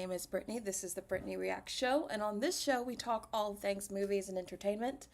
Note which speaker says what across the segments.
Speaker 1: name is Brittney. This is the Brittney Reacts Show, and on this show, we talk all things movies and entertainment.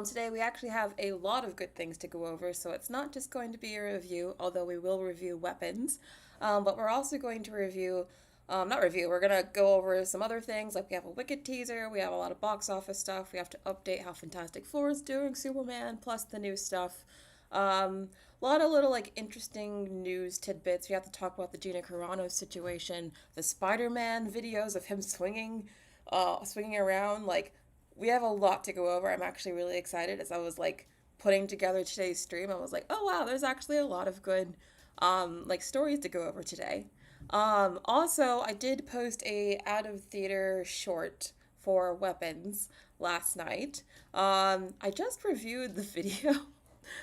Speaker 1: Today, we actually have a lot of good things to go over, so it's not just going to be a review, although we will review weapons, but we're also going to review. Not review, we're gonna go over some other things, like we have a Wicked teaser, we have a lot of box office stuff, we have to update how Fantastic Four is doing, Superman, plus the new stuff. A lot of little like interesting news tidbits. We have to talk about the Gina Carano situation, the Spiderman videos of him swinging around. Like we have a lot to go over. I'm actually really excited as I was like putting together today's stream. I was like, oh wow, there's actually a lot of good like stories to go over today. Also, I did post a out of theater short for weapons last night. I just reviewed the video.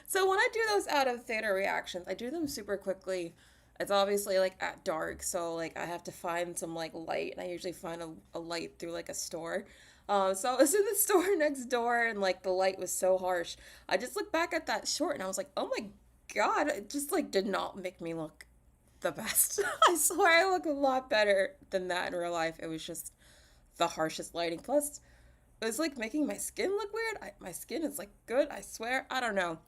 Speaker 1: So when I do those out of theater reactions, I do them super quickly. It's obviously like at dark, so like I have to find some like light, and I usually find a light through like a store. So I was in the store next door, and like the light was so harsh. I just looked back at that short, and I was like, oh my god, it just like did not make me look the best. I swear I look a lot better than that in real life. It was just the harshest lighting. Plus, it was like making my skin look weird. My skin is like good, I swear. I don't know.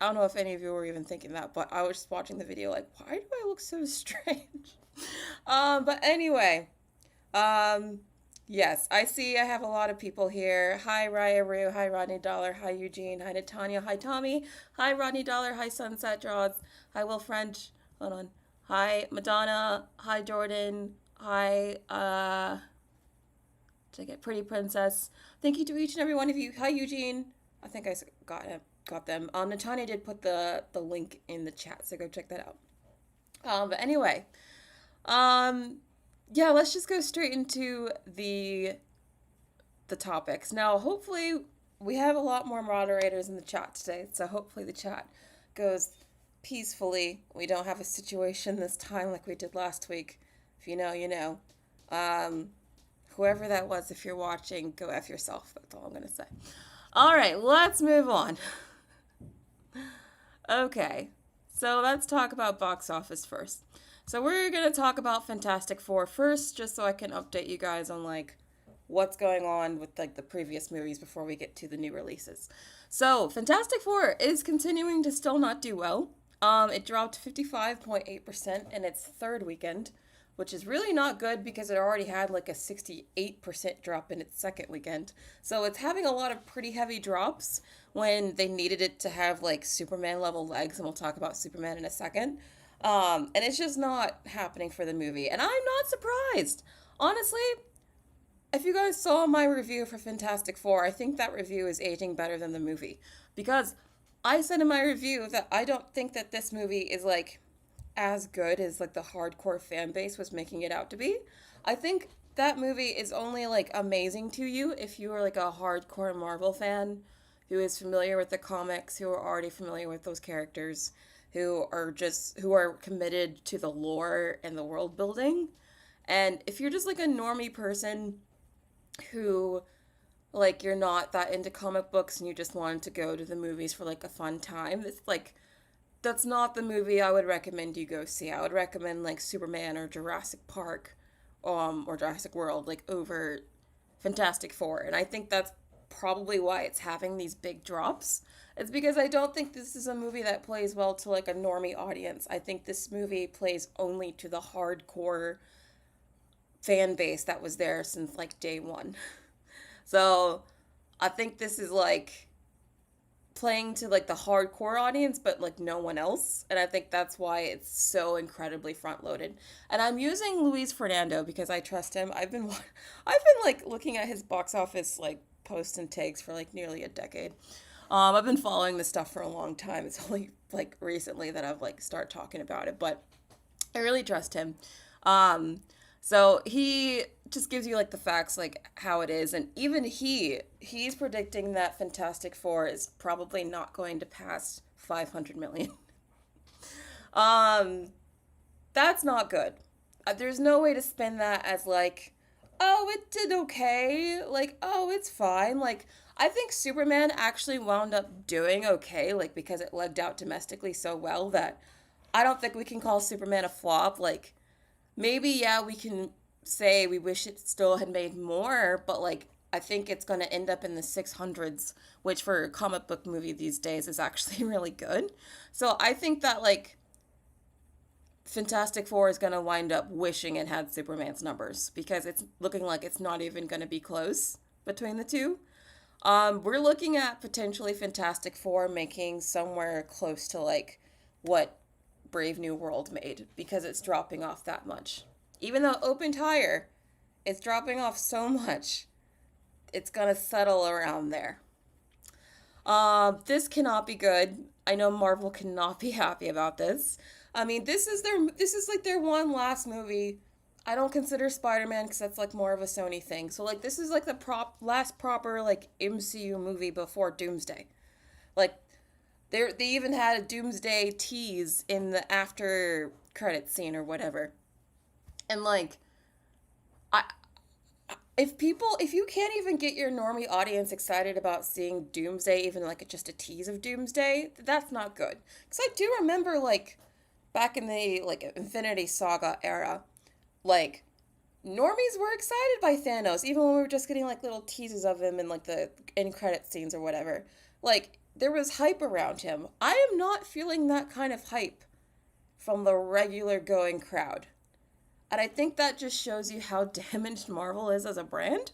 Speaker 1: I don't know if any of you were even thinking that, but I was just watching the video like, why do I look so strange? But anyway, yes, I see I have a lot of people here. Hi, Raya Rue. Hi, Rodney Dollar. Hi, Eugene. Hi, Natanya. Hi, Tommy. Hi, Rodney Dollar. Hi, Sunset Draws. Hi, Will French. Hold on. Hi, Madonna. Hi, Jordan. Hi, to get Pretty Princess. Thank you to each and every one of you. Hi, Eugene. I think I got them. Natanya did put the link in the chat, so go check that out. But anyway, yeah, let's just go straight into the topics. Now, hopefully, we have a lot more moderators in the chat today, so hopefully the chat goes peacefully. We don't have a situation this time like we did last week. If you know, you know. Whoever that was, if you're watching, go F yourself. That's all I'm going to say. All right, let's move on. Okay, so let's talk about box office first. So we're going to talk about Fantastic Four first, just so I can update you guys on, like, what's going on with, like, the previous movies before we get to the new releases. So, Fantastic Four is continuing to still not do well. It dropped 55.8% in its third weekend, which is really not good because it already had like a 68% drop in its second weekend. So it's having a lot of pretty heavy drops when they needed it to have like Superman level legs, and we'll talk about Superman in a second. And it's just not happening for the movie, and I'm not surprised. Honestly, if you guys saw my review for Fantastic Four, I think that review is aging better than the movie, because I said in my review that I don't think that this movie is like as good as like the hardcore fan base was making it out to be. I think that movie is only like amazing to you if you are like a hardcore Marvel fan who is familiar with the comics, who are already familiar with those characters, who are committed to the lore and the world building. And if you're just like a normie person who like you're not that into comic books and you just wanted to go to the movies for like a fun time, it's like that's not the movie I would recommend you go see. I would recommend like Superman or Jurassic Park, or Jurassic World, like over Fantastic Four. And I think that's probably why it's having these big drops. It's because I don't think this is a movie that plays well to like a normie audience. I think this movie plays only to the hardcore fan base that was there since like day one. So I think this is like playing to like the hardcore audience, but like no one else. And I think that's why it's so incredibly front loaded. And I'm using Luis Fernando because I trust him. I've been like looking at his box office like posts and takes for like nearly a decade. I've been following this stuff for a long time. It's only like recently that I've like started talking about it, but I really trust him. So he just gives you like the facts, like how it is, and even he's predicting that Fantastic Four is probably not going to pass 500 million. That's not good. There's no way to spin that as like, oh, it did okay, like, oh, it's fine. Like, I think Superman actually wound up doing okay, like because it legged out domestically so well that I don't think we can call Superman a flop. Like, maybe, yeah, we can say we wish it still had made more, but like I think it's going to end up in the 600s, which for a comic book movie these days is actually really good. So I think that like Fantastic Four is going to wind up wishing it had Superman's numbers because it's looking like it's not even going to be close between the two. We're looking at potentially Fantastic Four making somewhere close to like what Brave New World made because it's dropping off that much. Even though it opened higher, it's dropping off so much. It's gonna settle around there. This cannot be good. I know Marvel cannot be happy about this. I mean, this is like their one last movie. I don't consider Spider-Man because that's like more of a Sony thing. So like this is like the last proper like MCU movie before Doomsday. Like they even had a Doomsday tease in the after credit scene or whatever. And like I if you can't even get your normie audience excited about seeing Doomsday, even like just a tease of Doomsday, that's not good. Because I do remember like back in the like Infinity Saga era, like normies were excited by Thanos, even when we were just getting like little teases of him in like the end credit scenes or whatever. Like there was hype around him. I am not feeling that kind of hype from the regular going crowd. And I think that just shows you how damaged Marvel is as a brand,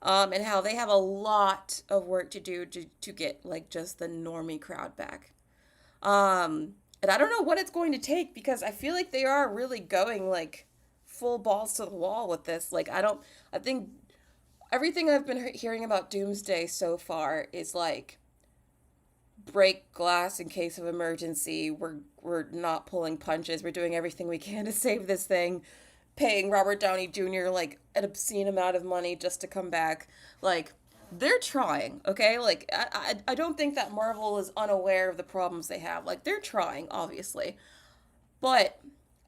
Speaker 1: and how they have a lot of work to do to get like just the normie crowd back. And I don't know what it's going to take because I feel like they are really going like full balls to the wall with this. Like I think everything I've been hearing about Doomsday so far is like break glass in case of emergency. We're not pulling punches. We're doing everything we can to save this thing. Paying Robert Downey Jr. like an obscene amount of money just to come back. Like they're trying, okay? Like I don't think that Marvel is unaware of the problems they have. Like they're trying, obviously. But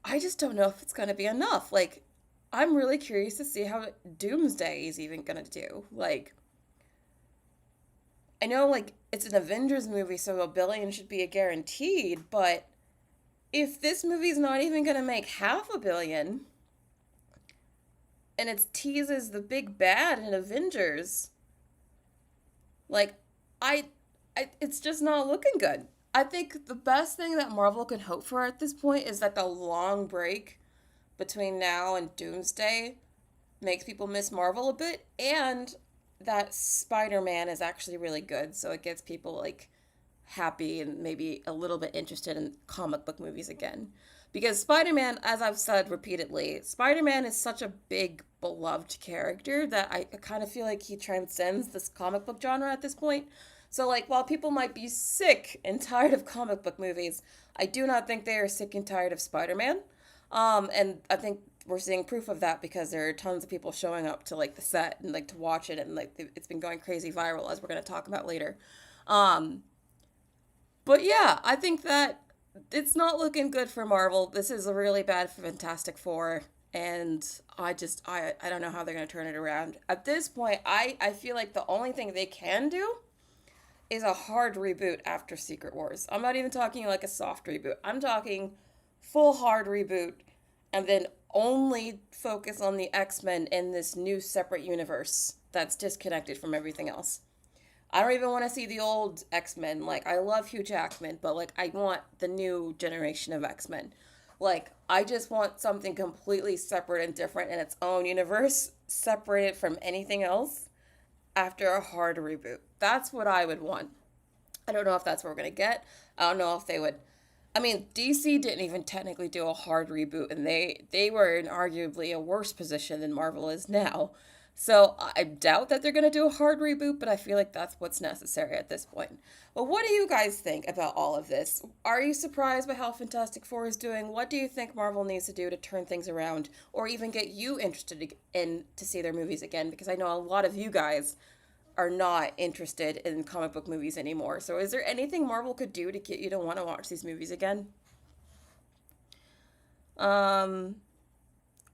Speaker 1: I just don't know if it's going to be enough. Like I'm really curious to see how Doomsday is even going to do. Like I know like it's an Avengers movie, so a billion should be a guaranteed, but if this movie's not even going to make half a billion and it teases the big bad in Avengers, like I it's just not looking good. I think the best thing that Marvel can hope for at this point is that the long break between now and Doomsday makes people miss Marvel a bit, and that Spider-Man is actually really good, so it gets people like happy and maybe a little bit interested in comic book movies again. Because Spider-Man, as I've said repeatedly, Spider-Man is such a big beloved character that I kind of feel like he transcends this comic book genre at this point. So like while people might be sick and tired of comic book movies, I do not think they are sick and tired of Spider-Man. And I think we're seeing proof of that because there are tons of people showing up to like the set and like to watch it, and like it's been going crazy viral as we're going to talk about later. Um, but yeah, I think that it's not looking good for Marvel. This is really bad for Fantastic Four, and I don't know how they're going to turn it around. At this point, I feel like the only thing they can do is a hard reboot after Secret Wars. I'm not even talking like a soft reboot. I'm talking full hard reboot and then only focus on the X-Men in this new separate universe that's disconnected from everything else. I don't even want to see the old X-Men. Like, I love Hugh Jackman, but, like, I want the new generation of X-Men. Like, I just want something completely separate and different in its own universe, separated from anything else after a hard reboot. That's what I would want. I don't know if that's what we're going to get. I don't know if they would. I mean, DC didn't even technically do a hard reboot, and they were in arguably a worse position than Marvel is now. So I doubt that they're going to do a hard reboot, but I feel like that's what's necessary at this point. But what do you guys think about all of this? Are you surprised by how Fantastic Four is doing? What do you think Marvel needs to do to turn things around or even get you interested in to see their movies again? Because I know a lot of you guys are not interested in comic book movies anymore. So is there anything Marvel could do to get you to want to watch these movies again? Um,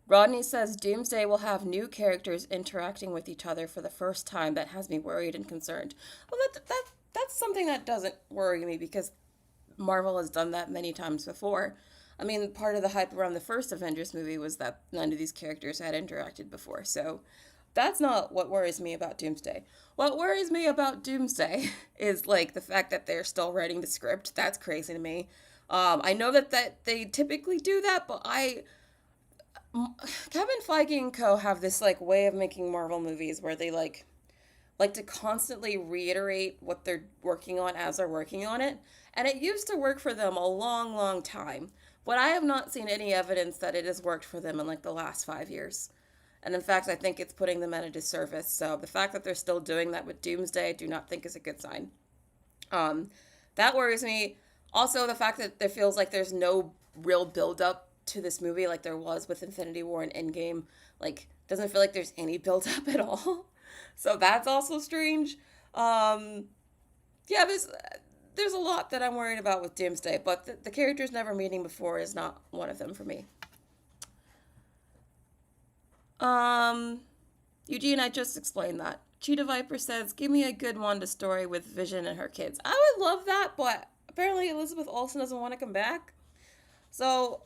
Speaker 1: Rodney says Doomsday will have new characters interacting with each other for the first time. That has me worried and concerned. Well, that's something that doesn't worry me because Marvel has done that many times before. I mean, part of the hype around the first Avengers movie was that none of these characters had interacted before. So that's not what worries me about Doomsday. What worries me about Doomsday is like the fact that they're still writing the script. That's crazy to me. I know that they typically do that, but Kevin Feige and co have this like way of making Marvel movies where they like to constantly reiterate what they're working on as they're working on it. And it used to work for them a long, long time. But I have not seen any evidence that it has worked for them in like the last 5 years. And in fact, I think it's putting them at a disservice. So the fact that they're still doing that with Doomsday, I do not think is a good sign. Um, that worries me. Also, the fact that there feels like there's no real build up to this movie like there was with Infinity War and Endgame. Like, doesn't feel like there's any build up at all. So that's also strange. Um, yeah, there's a lot that I'm worried about with Doomsday, but the characters never meeting before is not one of them for me. Um, Eugene, I just explained that. Cheetah Viper says, "Give me a good Wanda story with Vision and her kids." I would love that, but apparently Elizabeth Olsen doesn't want to come back. So,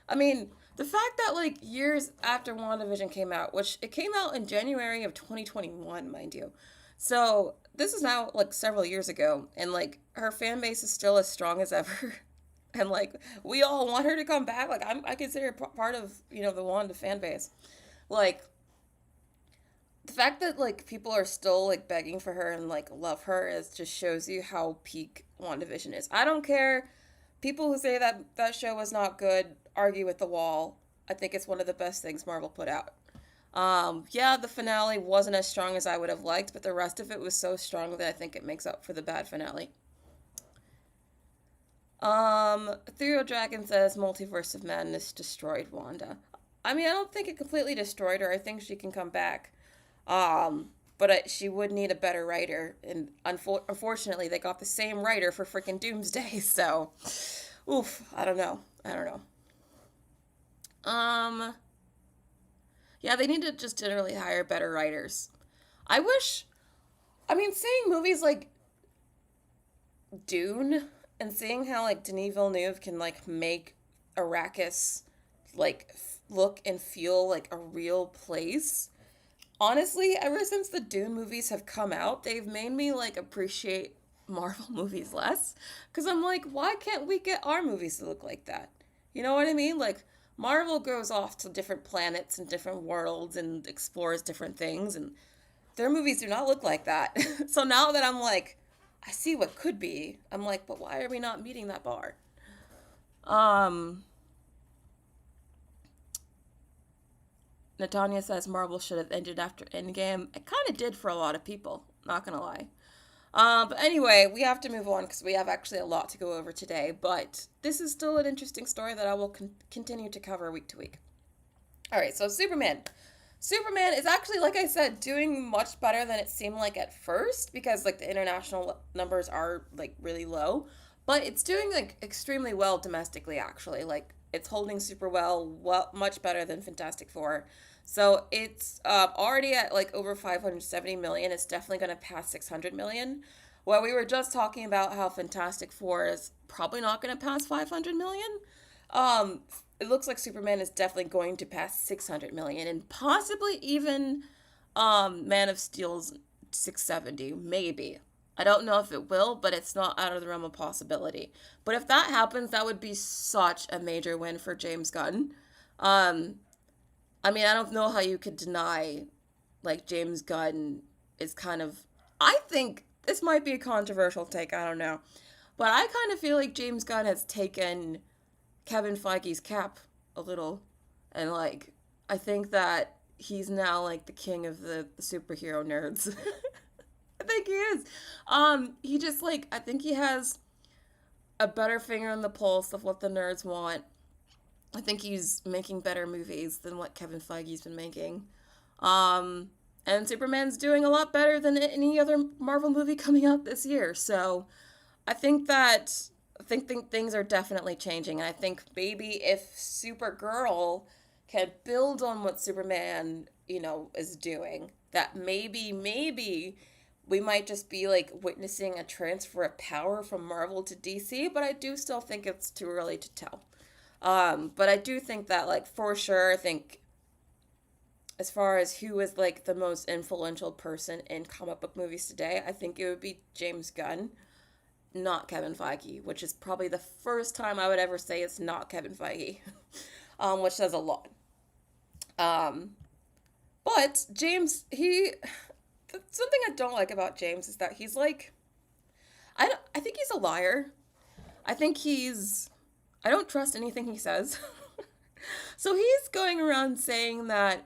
Speaker 1: I mean, the fact that like years after WandaVision came out, which it came out in January of 2021, mind you. So, this is now like several years ago, and like her fan base is still as strong as ever. And like we all want her to come back. Like I consider her part of, the Wanda fan base. Like the fact that like people are still like begging for her and like love her is just shows you how peak WandaVision is. I don't care. People who say that show was not good argue with the wall. I think it's one of the best things Marvel put out. Yeah, the finale wasn't as strong as I would have liked, but the rest of it was so strong that I think it makes up for the bad finale. Ethereal Dragon says Multiverse of Madness destroyed Wanda. I mean, I don't think it completely destroyed her. I think she can come back. But she would need a better writer, and unfortunately, they got the same writer for freaking Doomsday. So, oof, I don't know. Um, yeah, they need to just generally hire better writers. I wish. I mean, seeing movies like Dune and seeing how like Denis Villeneuve can like make Arrakis like look and feel like a real place. Honestly, ever since the Dune movies have come out, they've made me like appreciate Marvel movies less. Because I'm like, why can't we get our movies to look like that? You know what I mean? Like, Marvel goes off to different planets and different worlds and explores different things, and their movies do not look like that. So now that I'm like, I see what could be, I'm like, but why are we not meeting that bar? Um, Natanya says Marvel should have ended after Endgame. It kind of did for a lot of people, not gonna lie. But anyway, we have to move on because we have actually a lot to go over today. But this is still an interesting story that I will continue to cover week to week. All right, so Superman. Superman is actually, like I said, doing much better than it seemed like at first because like the international numbers are like really low, but it's doing like extremely well domestically. Actually, like it's holding super well, much better than Fantastic Four. So it's already at like over 570 million. It's definitely going to pass 600 million. Well, we were just talking about how Fantastic Four is probably not going to pass 500 million. Um, it looks like Superman is definitely going to pass 600 million and possibly even Man of Steel's 670, maybe. I don't know if it will, but it's not out of the realm of possibility. But if that happens, that would be such a major win for James Gunn. Um, I mean, I don't know how you could deny, like, James Gunn is kind of. I think this might be a controversial take, I don't know. But I kind of feel like James Gunn has taken Kevin Feige's cap a little. And, like, I think that he's now, like, the king of the superhero nerds. I think he is. He just, like, I think he has a better finger on the pulse of what the nerds want. I think he's making better movies than what Kevin Feige's been making. And Superman's doing a lot better than any other Marvel movie coming out this year. So I think things are definitely changing. And I think maybe if Supergirl can build on what Superman, is doing, that maybe we might just be like witnessing a transfer of power from Marvel to DC, but I do still think it's too early to tell. But I do think that, like, for sure, I think as far as who is like the most influential person in comic book movies today, I think it would be James Gunn, not Kevin Feige, which is probably the first time I would ever say it's not Kevin Feige, which says a lot. Um, but James, something I don't like about James is that he's like, I think he's a liar. I think I don't trust anything he says. So he's going around saying that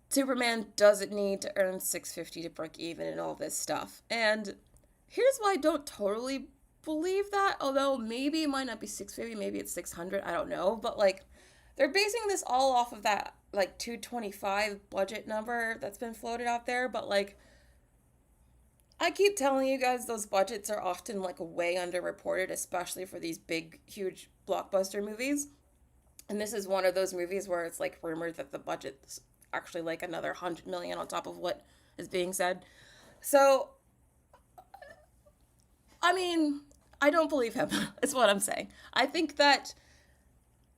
Speaker 1: Superman doesn't need to earn 650 to break even and all this stuff. And here's why I don't totally believe that, although maybe it might not be 650, maybe it's 600, I don't know, but like they're basing this all off of that like 225 budget number that's been floated out there, but like I keep telling you guys those budgets are often like way underreported, especially for these big huge blockbuster movies. And this is one of those movies where it's like rumored that the budget's actually like another 100 million on top of what is being said. So, I mean, I don't believe him, is what I'm saying. I think that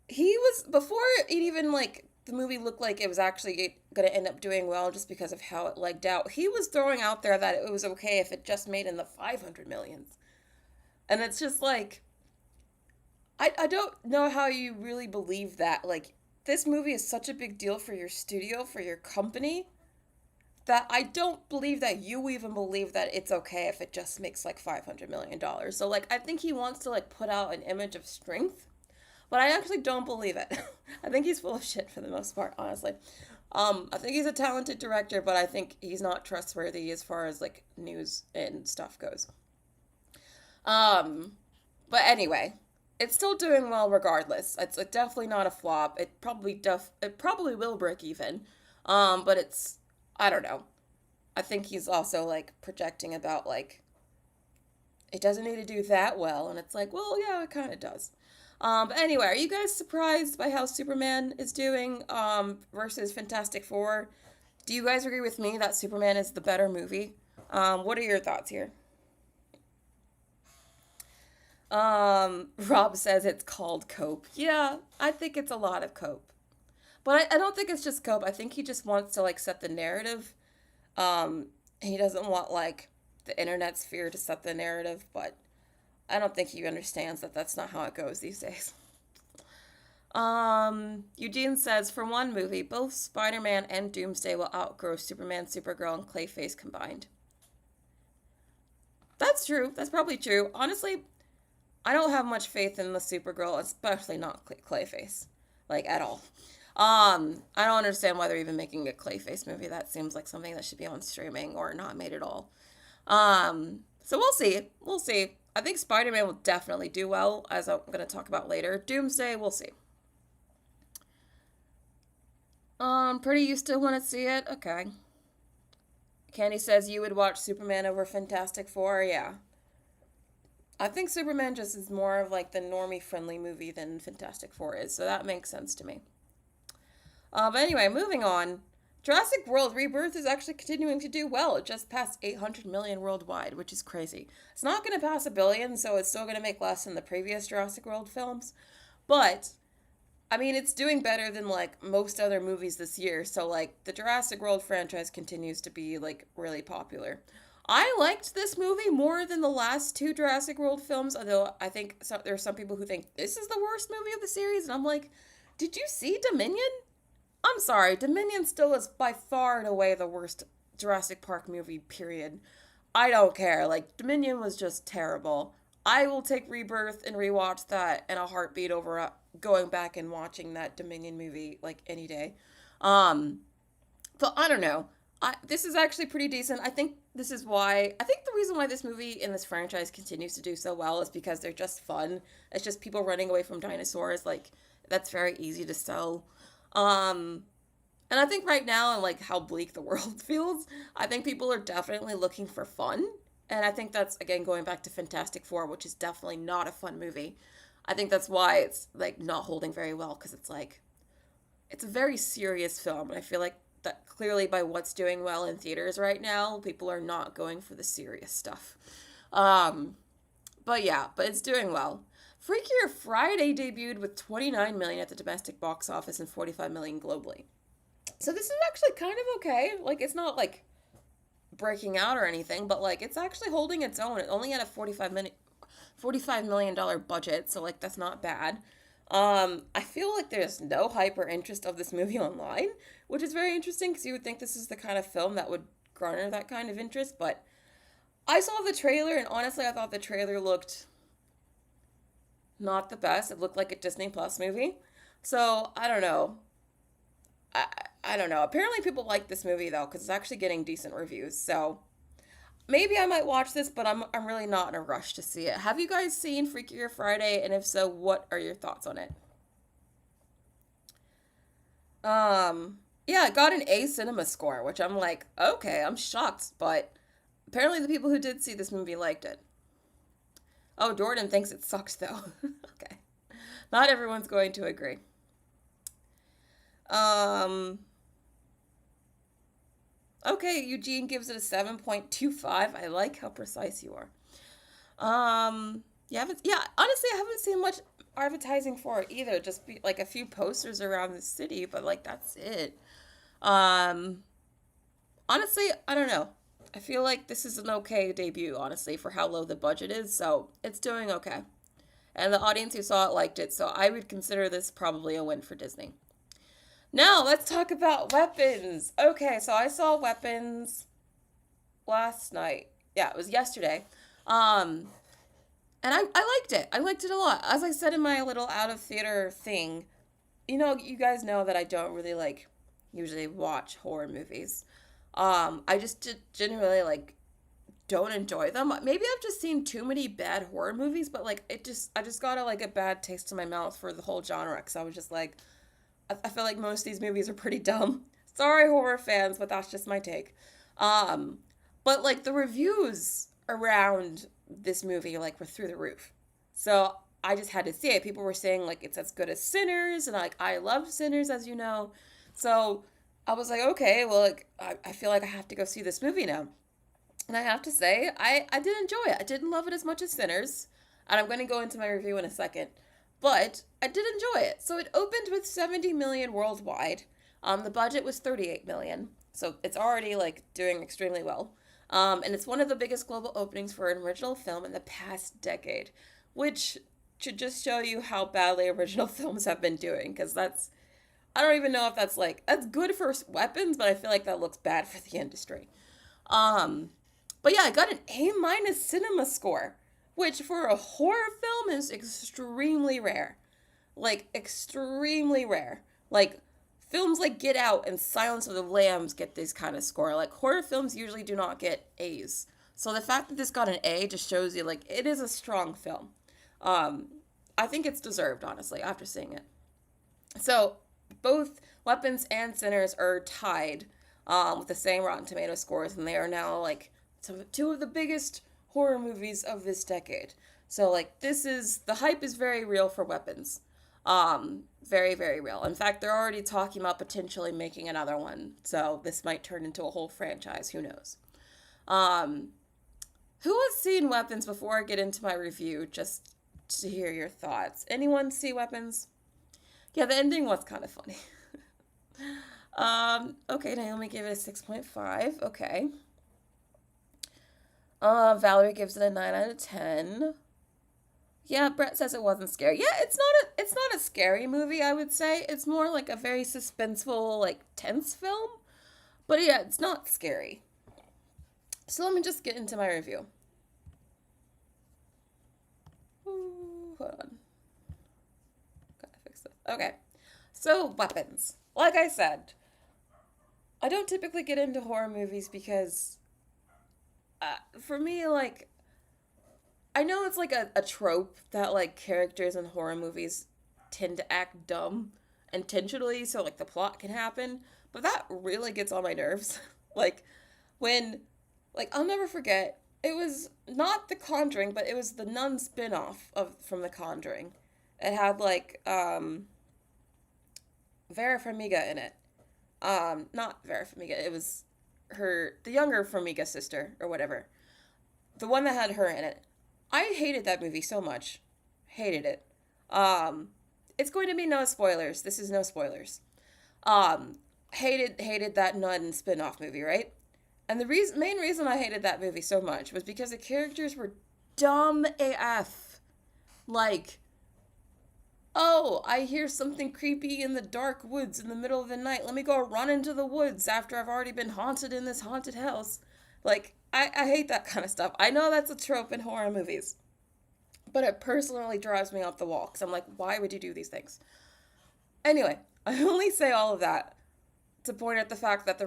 Speaker 1: he was, before it even like, the movie looked like it was actually going to end up doing well just because of how it legged out, he was throwing out there that it was okay if it just made in the 500 millions. And it's just like, I don't know how you really believe that. Like, this movie is such a big deal for your studio, for your company, that I don't believe that you even believe that it's okay if it just makes like $500 million. So, like, I think he wants to, like, put out an image of strength, but I actually don't believe it. I think he's full of shit for the most part, honestly. I think he's a talented director, but I think he's not trustworthy as far as, like, news and stuff goes. Um, but anyway, it's still doing well regardless. It's like definitely not a flop. It probably will break even. But it's, I don't know. I think he's also like projecting about like it doesn't need to do that well, and it's like, well, yeah, it kind of does. But anyway, are you guys surprised by how Superman is doing versus Fantastic Four? Do you guys agree with me that Superman is the better movie? What are your thoughts here? Rob says it's called cope. Yeah, I think it's a lot of cope. But I don't think it's just cope. I think he just wants to like set the narrative. He doesn't want like the internet sphere to set the narrative, but I don't think he understands that that's not how it goes these days. Eugene says for one movie, both Spider-Man and Doomsday will outgrow Superman, Supergirl, and Clayface combined. That's true. That's probably true. Honestly, I don't have much faith in the Supergirl, especially not Clayface, like at all. I don't understand why they're even making a Clayface movie. That seems like something that should be on streaming or not made at all. So we'll see. We'll see. I think Spider-Man will definitely do well, as I'm going to talk about later. Doomsday, we'll see. Pretty, you still want to see it? Okay. Candy says you would watch Superman over Fantastic Four. Yeah. I think Superman just is more of like the normie friendly movie than Fantastic Four is, so that makes sense to me. But anyway, moving on. Jurassic World Rebirth is actually continuing to do well. It just passed 800 million worldwide, which is crazy. It's not going to pass a billion, so it's still going to make less than the previous Jurassic World films. But, I mean, it's doing better than like most other movies this year, so like the Jurassic World franchise continues to be like really popular. I liked this movie more than the last two Jurassic World films, although I think there are some people who think this is the worst movie of the series, and I'm like, did you see Dominion? I'm sorry, Dominion still is by far and away the worst Jurassic Park movie, period. I don't care. Like, Dominion was just terrible. I will take Rebirth and rewatch that in a heartbeat over going back and watching that Dominion movie, like, any day. Um, but I don't know. This is actually pretty decent. I think the reason why this movie in this franchise continues to do so well is because they're just fun. It's just people running away from dinosaurs. Like, that's very easy to sell. Um, and I think right now, and like how bleak the world feels, I think people are definitely looking for fun. And I think that's, again, going back to Fantastic Four, which is definitely not a fun movie. I think that's why it's like not holding very well, because it's like, it's a very serious film. And I feel like that clearly by what's doing well in theaters right now, people are not going for the serious stuff. Um, but yeah, but it's doing well. Freakier Friday debuted with 29 million at the domestic box office and 45 million globally. So this is actually kind of okay. Like, it's not like breaking out or anything, but like it's actually holding its own. It only had a $45 million budget, so like that's not bad. I feel like there's no hype or interest of this movie online, which is very interesting because you would think this is the kind of film that would garner that kind of interest, but I saw the trailer and honestly I thought the trailer looked not the best. It looked like a Disney Plus movie. So, I don't know. I, I don't know. Apparently people like this movie though cuz it's actually getting decent reviews. So, maybe I might watch this, but I'm really not in a rush to see it. Have you guys seen Freakier Friday, and if so, what are your thoughts on it? Yeah, it got an A cinema score, which I'm like, okay, I'm shocked, but apparently the people who did see this movie liked it. Oh, Jordan thinks it sucks though. Okay. Not everyone's going to agree. Um, okay, Eugene gives it a 7.25. I like how precise you are. Yeah, honestly, I haven't seen much advertising for it either. Just like a few posters around the city, but like that's it. Um, Honestly, I don't know. I feel like this is an okay debut, honestly, for how low the budget is, so it's doing okay. And the audience who saw it liked it, so I would consider this probably a win for Disney. Now, let's talk about Weapons. Okay, so I saw Weapons last night. Yeah, it was yesterday. Um, and I liked it. I liked it a lot. As I said in my little out of theater thing, you guys know that I don't really like usually watch horror movies. I just generally like don't enjoy them. Maybe I've just seen too many bad horror movies, but like I just got like a bad taste in my mouth for the whole genre. Because I was just like, I feel like most of these movies are pretty dumb. Sorry, horror fans, but that's just my take. Um, but like the reviews around this movie like were through the roof. So I just had to see it. People were saying like it's as good as Sinners, and like I love Sinners, as you know. So I was like, okay, well, like I feel like I have to go see this movie now. And I have to say, I did enjoy it. I didn't love it as much as Sinners, and I'm going to go into my review in a second. But I did enjoy it. So it opened with 70 million worldwide. The budget was 38 million. So it's already like doing extremely well. And it's one of the biggest global openings for an original film in the past decade, which should just show you how badly original films have been doing. Because I don't even know if that's good for Weapons, but I feel like that looks bad for the industry. Um, but yeah, I got an A minus cinema score, which for a horror film is extremely rare. Like, extremely rare. Like, films like Get Out and Silence of the Lambs get this kind of score. Like, horror films usually do not get A's. So the fact that this got an A just shows you, like, it is a strong film. Um, I think it's deserved, honestly, after seeing it. So, both Weapons and Sinners are tied with the same Rotten Tomato scores, and they are now, like, two of the biggest horror movies of this decade. So, like, the hype is very real for Weapons. Very, very real. In fact, they're already talking about potentially making another one. So this might turn into a whole franchise. Who knows? Um, who has seen Weapons before I get into my review? Just to hear your thoughts. Anyone see Weapons? Yeah, the ending was kind of funny. Okay, Naomi gave it a 6.5. Okay. Valerie gives it a 9 out of 10. Yeah, Brett says it wasn't scary. Yeah, it's not a scary movie, I would say. It's more like a very suspenseful, like tense film. But yeah, it's not scary. So let me just get into my review. Ooh, hold on. Gotta fix this. Okay. So, Weapons. Like I said, I don't typically get into horror movies because for me, like, I know it's like a trope that like characters in horror movies tend to act dumb intentionally so like the plot can happen, but that really gets on my nerves. Like when I'll never forget, it was not The Conjuring, but it was the Nun spin-off of from The Conjuring. It had like Vera Farmiga in it. Not Vera Farmiga, it was the younger Farmiga sister or whatever. The one that had her in it. I hated that movie so much. Hated it. Um, it's going to be no spoilers. This is no spoilers. Um, hated that nun spin-off movie, right? And the main reason I hated that movie so much was because the characters were dumb AF. Like, oh, I hear something creepy in the dark woods in the middle of the night. Let me go run into the woods after I've already been haunted in this haunted house. Like, I hate that kind of stuff. I know that's a trope in horror movies, but it personally drives me off the wall because I'm like, why would you do these things? Anyway, I only say all of that to point out the fact that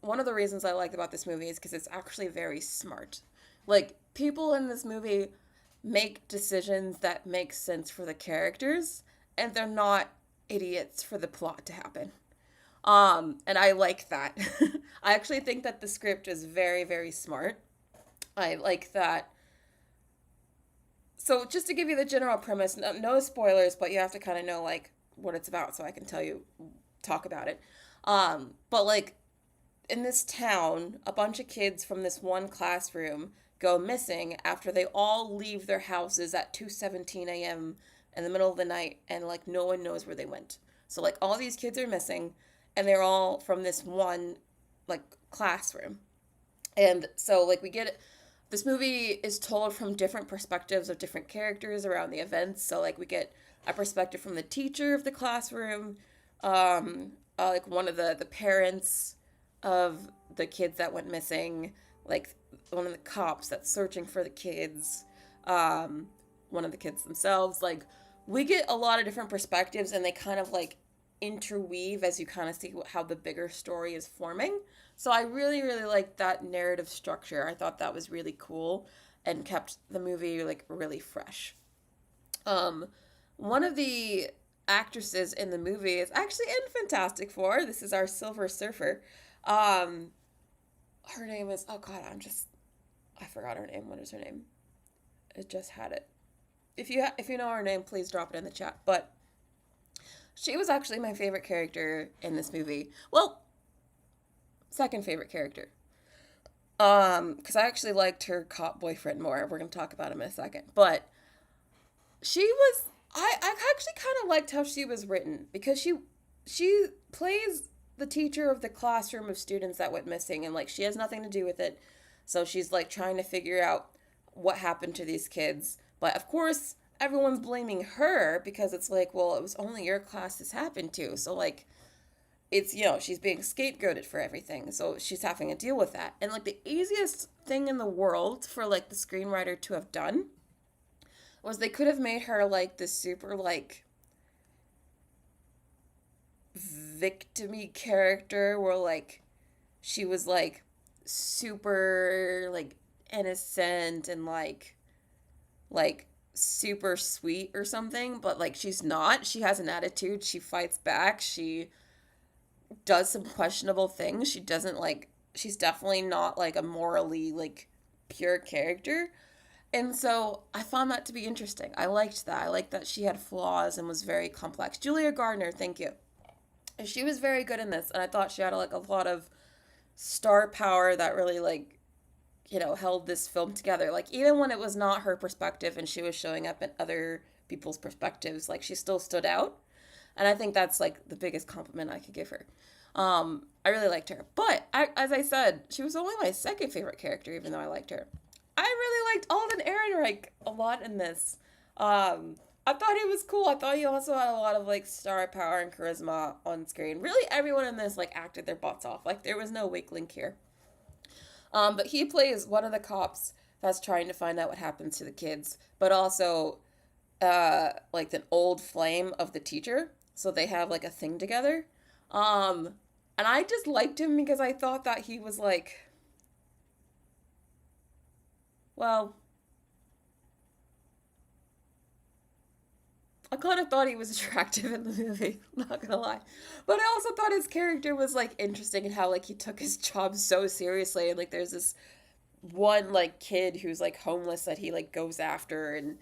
Speaker 1: one of the reasons I like about this movie is because it's actually very smart. Like, people in this movie make decisions that make sense for the characters, and they're not idiots for the plot to happen. And I like that. I actually think that the script is very, very smart. I like that. So just to give you the general premise, no spoilers, but you have to kind of know like what it's about so I can talk about it. But like in this town, a bunch of kids from this one classroom go missing after they all leave their houses at 2:17 a.m. in the middle of the night, and like no one knows where they went. So like all these kids are missing, and they're all from this one like classroom. And so like we get this movie is told from different perspectives of different characters around the events. So like we get a perspective from the teacher of the classroom, like one of the parents of the kids that went missing, like one of the cops that's searching for the kids, one of the kids themselves. Like we get a lot of different perspectives, and they kind of like interweave as you kind of see how the bigger story is forming. So I really, really liked that narrative structure. I thought that was really cool and kept the movie like really fresh. One of the actresses in the movie is actually in Fantastic Four. This is our Silver Surfer. Um, Her name is, oh God, I forgot her name. What is her name? I just had it. If you know her name, please drop it in the chat. But she was actually my favorite character in this movie. Well, second favorite character. Because I actually liked her cop boyfriend more. We're gonna talk about him in a second. But I actually kind of liked how she was written, because she plays the teacher of the classroom of students that went missing, and like she has nothing to do with it. So she's like trying to figure out what happened to these kids. But of course, everyone's blaming her because it's like, well, it was only your class this happened to. So like it's, she's being scapegoated for everything. So she's having to deal with that. And like the easiest thing in the world for like the screenwriter to have done was they could have made her like this super like victimy character where like she was like super like innocent and like super sweet or something, but like she's not. She has an attitude, she fights back, she does some questionable things. She's definitely not like a morally like pure character. And so I found that to be interesting. I liked that. I liked that she had flaws and was very complex. Julia Gardner, thank you. She was very good in this, and I thought she had like a lot of star power that really like, held this film together. Like even when it was not her perspective and she was showing up in other people's perspectives, like she still stood out. And I think that's like the biggest compliment I could give her. I really liked her. But as I said, she was only my second favorite character, even though I liked her. I really liked Alden Ehrenreich a lot in this. I thought he was cool. I thought he also had a lot of like star power and charisma on screen. Really, everyone in this like acted their butts off. Like there was no weak link here. But he plays one of the cops that's trying to find out what happens to the kids, but also like an old flame of the teacher. So they have like a thing together. And I just liked him because I thought that he was like, well, I kind of thought he was attractive in the movie, not gonna lie. But I also thought his character was like interesting, and how like he took his job so seriously, and like there's this one like kid who's like homeless that he like goes after, and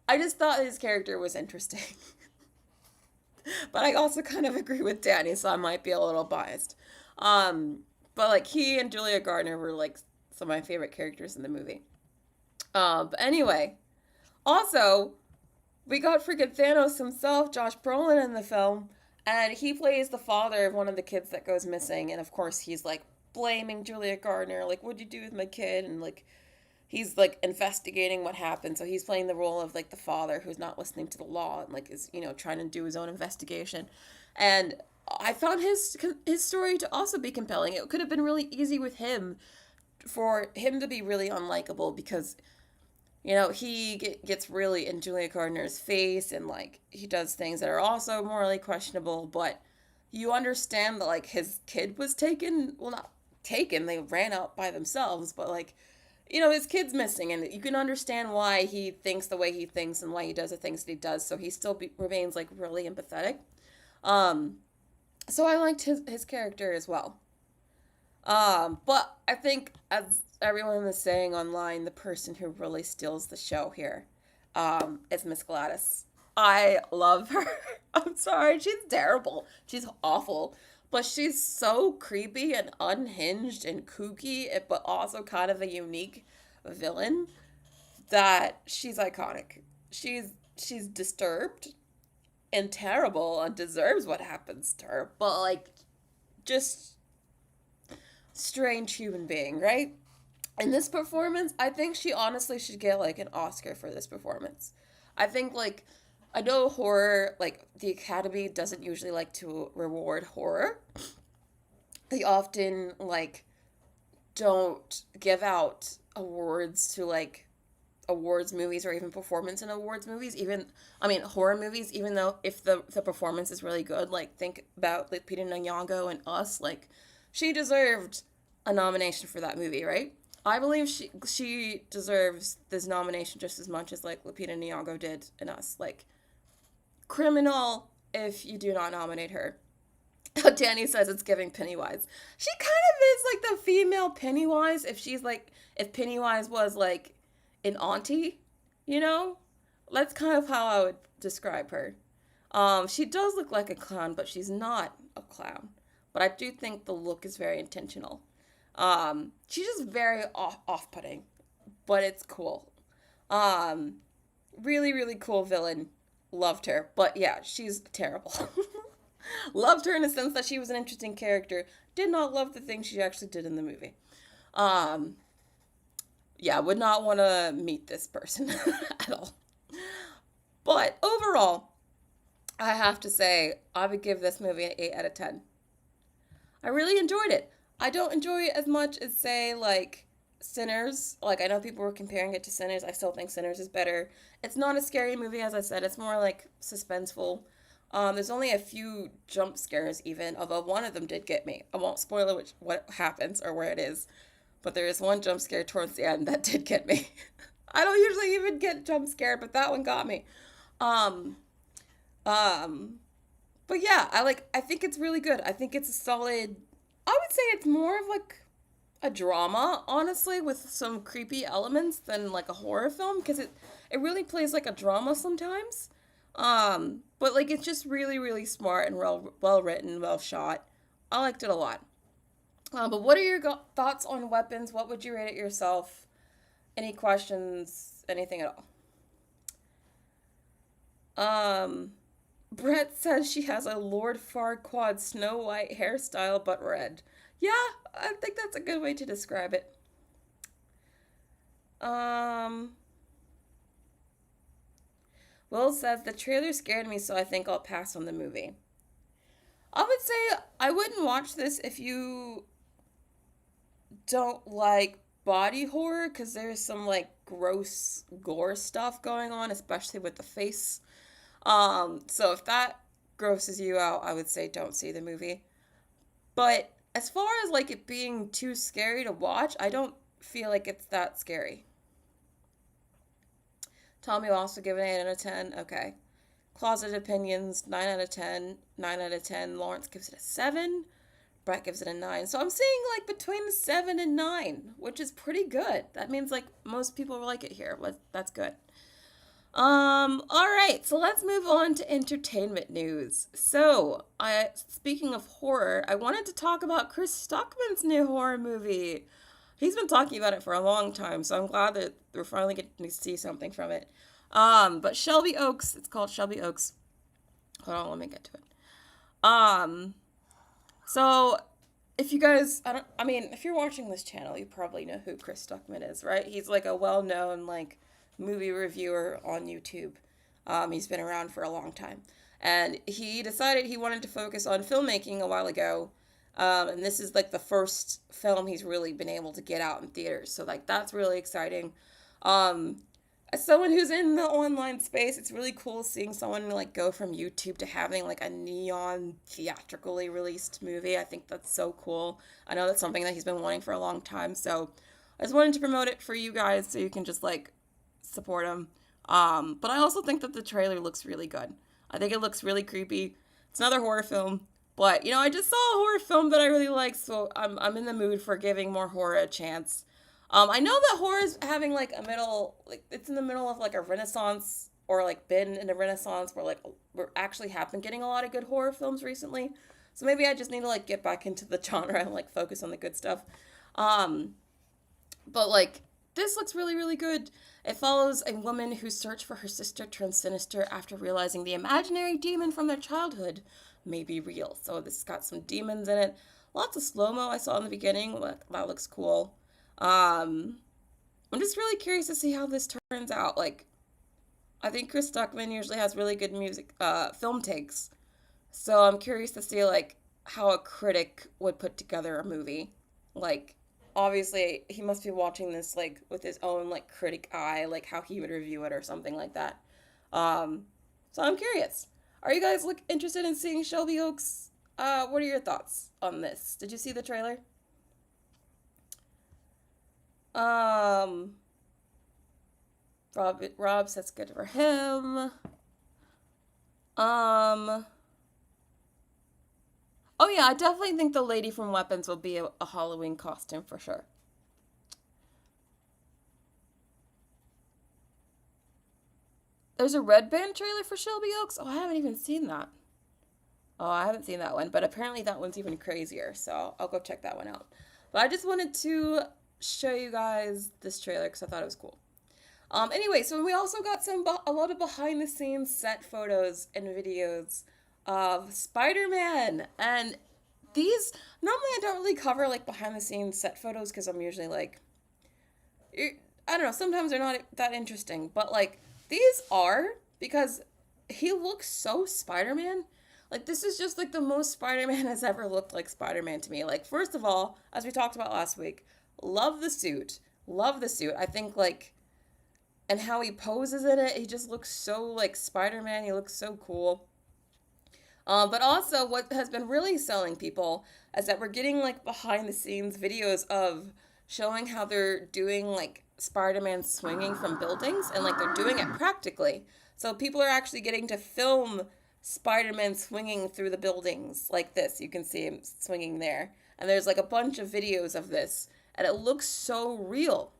Speaker 1: I just thought his character was interesting. But I also kind of agree with Danny, so I might be a little biased. But like he and Julia Gardner were like some of my favorite characters in the movie. But anyway, also we got freaking Thanos himself, Josh Brolin, in the film, and he plays the father of one of the kids that goes missing. And of course, he's like blaming Julia Gardner, like, "What'd you do with my kid?" And like, he's like investigating what happened. So he's playing the role of like the father who's not listening to the law and like is trying to do his own investigation. And I found his story to also be compelling. It could have been really easy with him for him to be really unlikable because he gets really in Julia Gardner's face and like he does things that are also morally questionable, but you understand that like his kid was taken, well, not taken, they ran out by themselves, but like his kid's missing, and you can understand why he thinks the way he thinks and why he does the things that he does, so he still remains like really empathetic. um so I liked his character as well. But I think, as everyone is saying online, the person who really steals the show here, is Miss Gladys. I love her. I'm sorry, she's terrible. She's awful. But she's so creepy and unhinged and kooky, but also kind of a unique villain that she's iconic. She's disturbed and terrible and deserves what happens to her. But like, just strange human being, right? In this performance, I think she honestly should get like an Oscar for this performance. I think like, I know horror, like the Academy doesn't usually like to reward horror. They often like don't give out awards to like awards movies or even performance in awards movies, even, I mean, horror movies, even though if the performance is really good. Like, think about like Peter Nyong'o and Us. Like, she deserved a nomination for that movie, right? I believe she deserves this nomination just as much as like Lupita Nyong'o did in Us. Like, criminal if you do not nominate her. Danny says it's giving Pennywise. She kind of is like the female Pennywise if Pennywise was like an auntie, you know? That's kind of how I would describe her. She does look like a clown, but she's not a clown. But I do think the look is very intentional. She's just very off-putting, but it's cool. Really, really cool villain. Loved her. But yeah, she's terrible. Loved her in the sense that she was an interesting character. Did not love the things she actually did in the movie. Yeah, would not want to meet this person at all. But overall, I have to say, I would give this movie an 8 out of 10. I really enjoyed it. I don't enjoy it as much as, say, like, Sinners. Like, I know people were comparing it to Sinners. I still think Sinners is better. It's not a scary movie, as I said. It's more, like, suspenseful. There's only a few jump scares, even, although one of them did get me. I won't spoil what happens or where it is, but there is one jump scare towards the end that did get me. I don't usually even get jump scared, but that one got me. Um, but yeah, I think it's really good. I think it's a solid, I would say it's more of like a drama, honestly, with some creepy elements than like a horror film, because it really plays like a drama sometimes. But like it's just really, really smart and well written, well shot. I liked it a lot. But what are your thoughts on Weapons? What would you rate it yourself? Any questions? Anything at all? Brett says she has a Lord Farquaad Snow White hairstyle, but red. Yeah, I think that's a good way to describe it. Will says the trailer scared me, so I think I'll pass on the movie. I would say I wouldn't watch this if you don't like body horror, because there's some like gross gore stuff going on, especially with the face. So if that grosses you out, I would say don't see the movie. But as far as like it being too scary to watch, I don't feel like it's that scary. Tommy will also give it an 8 out of 10. Okay. Closet Opinions, 9 out of 10. 9 out of 10. Lawrence gives it a 7. Brett gives it a 9. So I'm seeing like between 7 and 9, which is pretty good. That means like most people like it here. That's good. Alright, so let's move on to entertainment news. So, speaking of horror, I wanted to talk about Chris Stockman's new horror movie. He's been talking about it for a long time, so I'm glad that we're finally getting to see something from it. But Shelby Oaks, it's called Shelby Oaks. Hold on, let me get to it. Um, so if you guys, if you're watching this channel, you probably know who Chris Stuckman is, right? He's like a well-known like movie reviewer on YouTube. He's been around for a long time, and he decided he wanted to focus on filmmaking a while ago. And this is like the first film he's really been able to get out in theaters, so like that's really exciting. Um, as someone who's in the online space, it's really cool seeing someone like go from YouTube to having like a neon theatrically released movie. I think that's so cool. I know that's something that he's been wanting for a long time, so I just wanted to promote it for you guys so you can just like support him. But I also think that the trailer looks really good. I think it looks really creepy. It's another horror film, but I just saw a horror film that I really like, so I'm in the mood for giving more horror a chance. I know that horror is having like a middle, like it's in the middle of like a renaissance, or like been in a renaissance where like we're actually have been getting a lot of good horror films recently. So maybe I just need to like get back into the genre and like focus on the good stuff. Um, but like this looks really, really good. It follows a woman whose search for her sister turns sinister after realizing the imaginary demon from their childhood may be real. So this has got some demons in it. Lots of slow-mo I saw in the beginning. That looks cool. I'm just really curious to see how this turns out. Like, I think Chris Stuckman usually has really good film takes. So I'm curious to see, like, how a critic would put together a movie. Like, obviously, he must be watching this, like, with his own, like, critic eye, like, how he would review it or something like that. So I'm curious. Are you guys, interested in seeing Shelby Oaks? What are your thoughts on this? Did you see the trailer? Um, Rob says good for him. Um, oh yeah, I definitely think the lady from Weapons will be a Halloween costume for sure. There's a Red Band trailer for Shelby Oaks. Oh, I haven't even seen that. Oh, I haven't seen that one, but apparently that one's even crazier, so I'll go check that one out. But I just wanted to show you guys this trailer because I thought it was cool. Anyway, so we also got a lot of behind the scenes set photos and videos of Spider-Man, and these normally I don't really cover like behind the scenes set photos because I'm usually like, I don't know, sometimes they're not that interesting, but like these are, because he looks so Spider-Man. Like this is just like the most Spider-Man has ever looked like Spider-Man to me. Like first of all, as we talked about last week, love the suit. Love the suit. I think like, and how he poses in it, he just looks so like Spider-Man. He looks so cool. But also what has been really selling people is that we're getting like behind the scenes videos of showing how they're doing like Spider-Man swinging from buildings, and like they're doing it practically. So people are actually getting to film Spider-Man swinging through the buildings like this. You can see him swinging there. And there's like a bunch of videos of this, and it looks so real.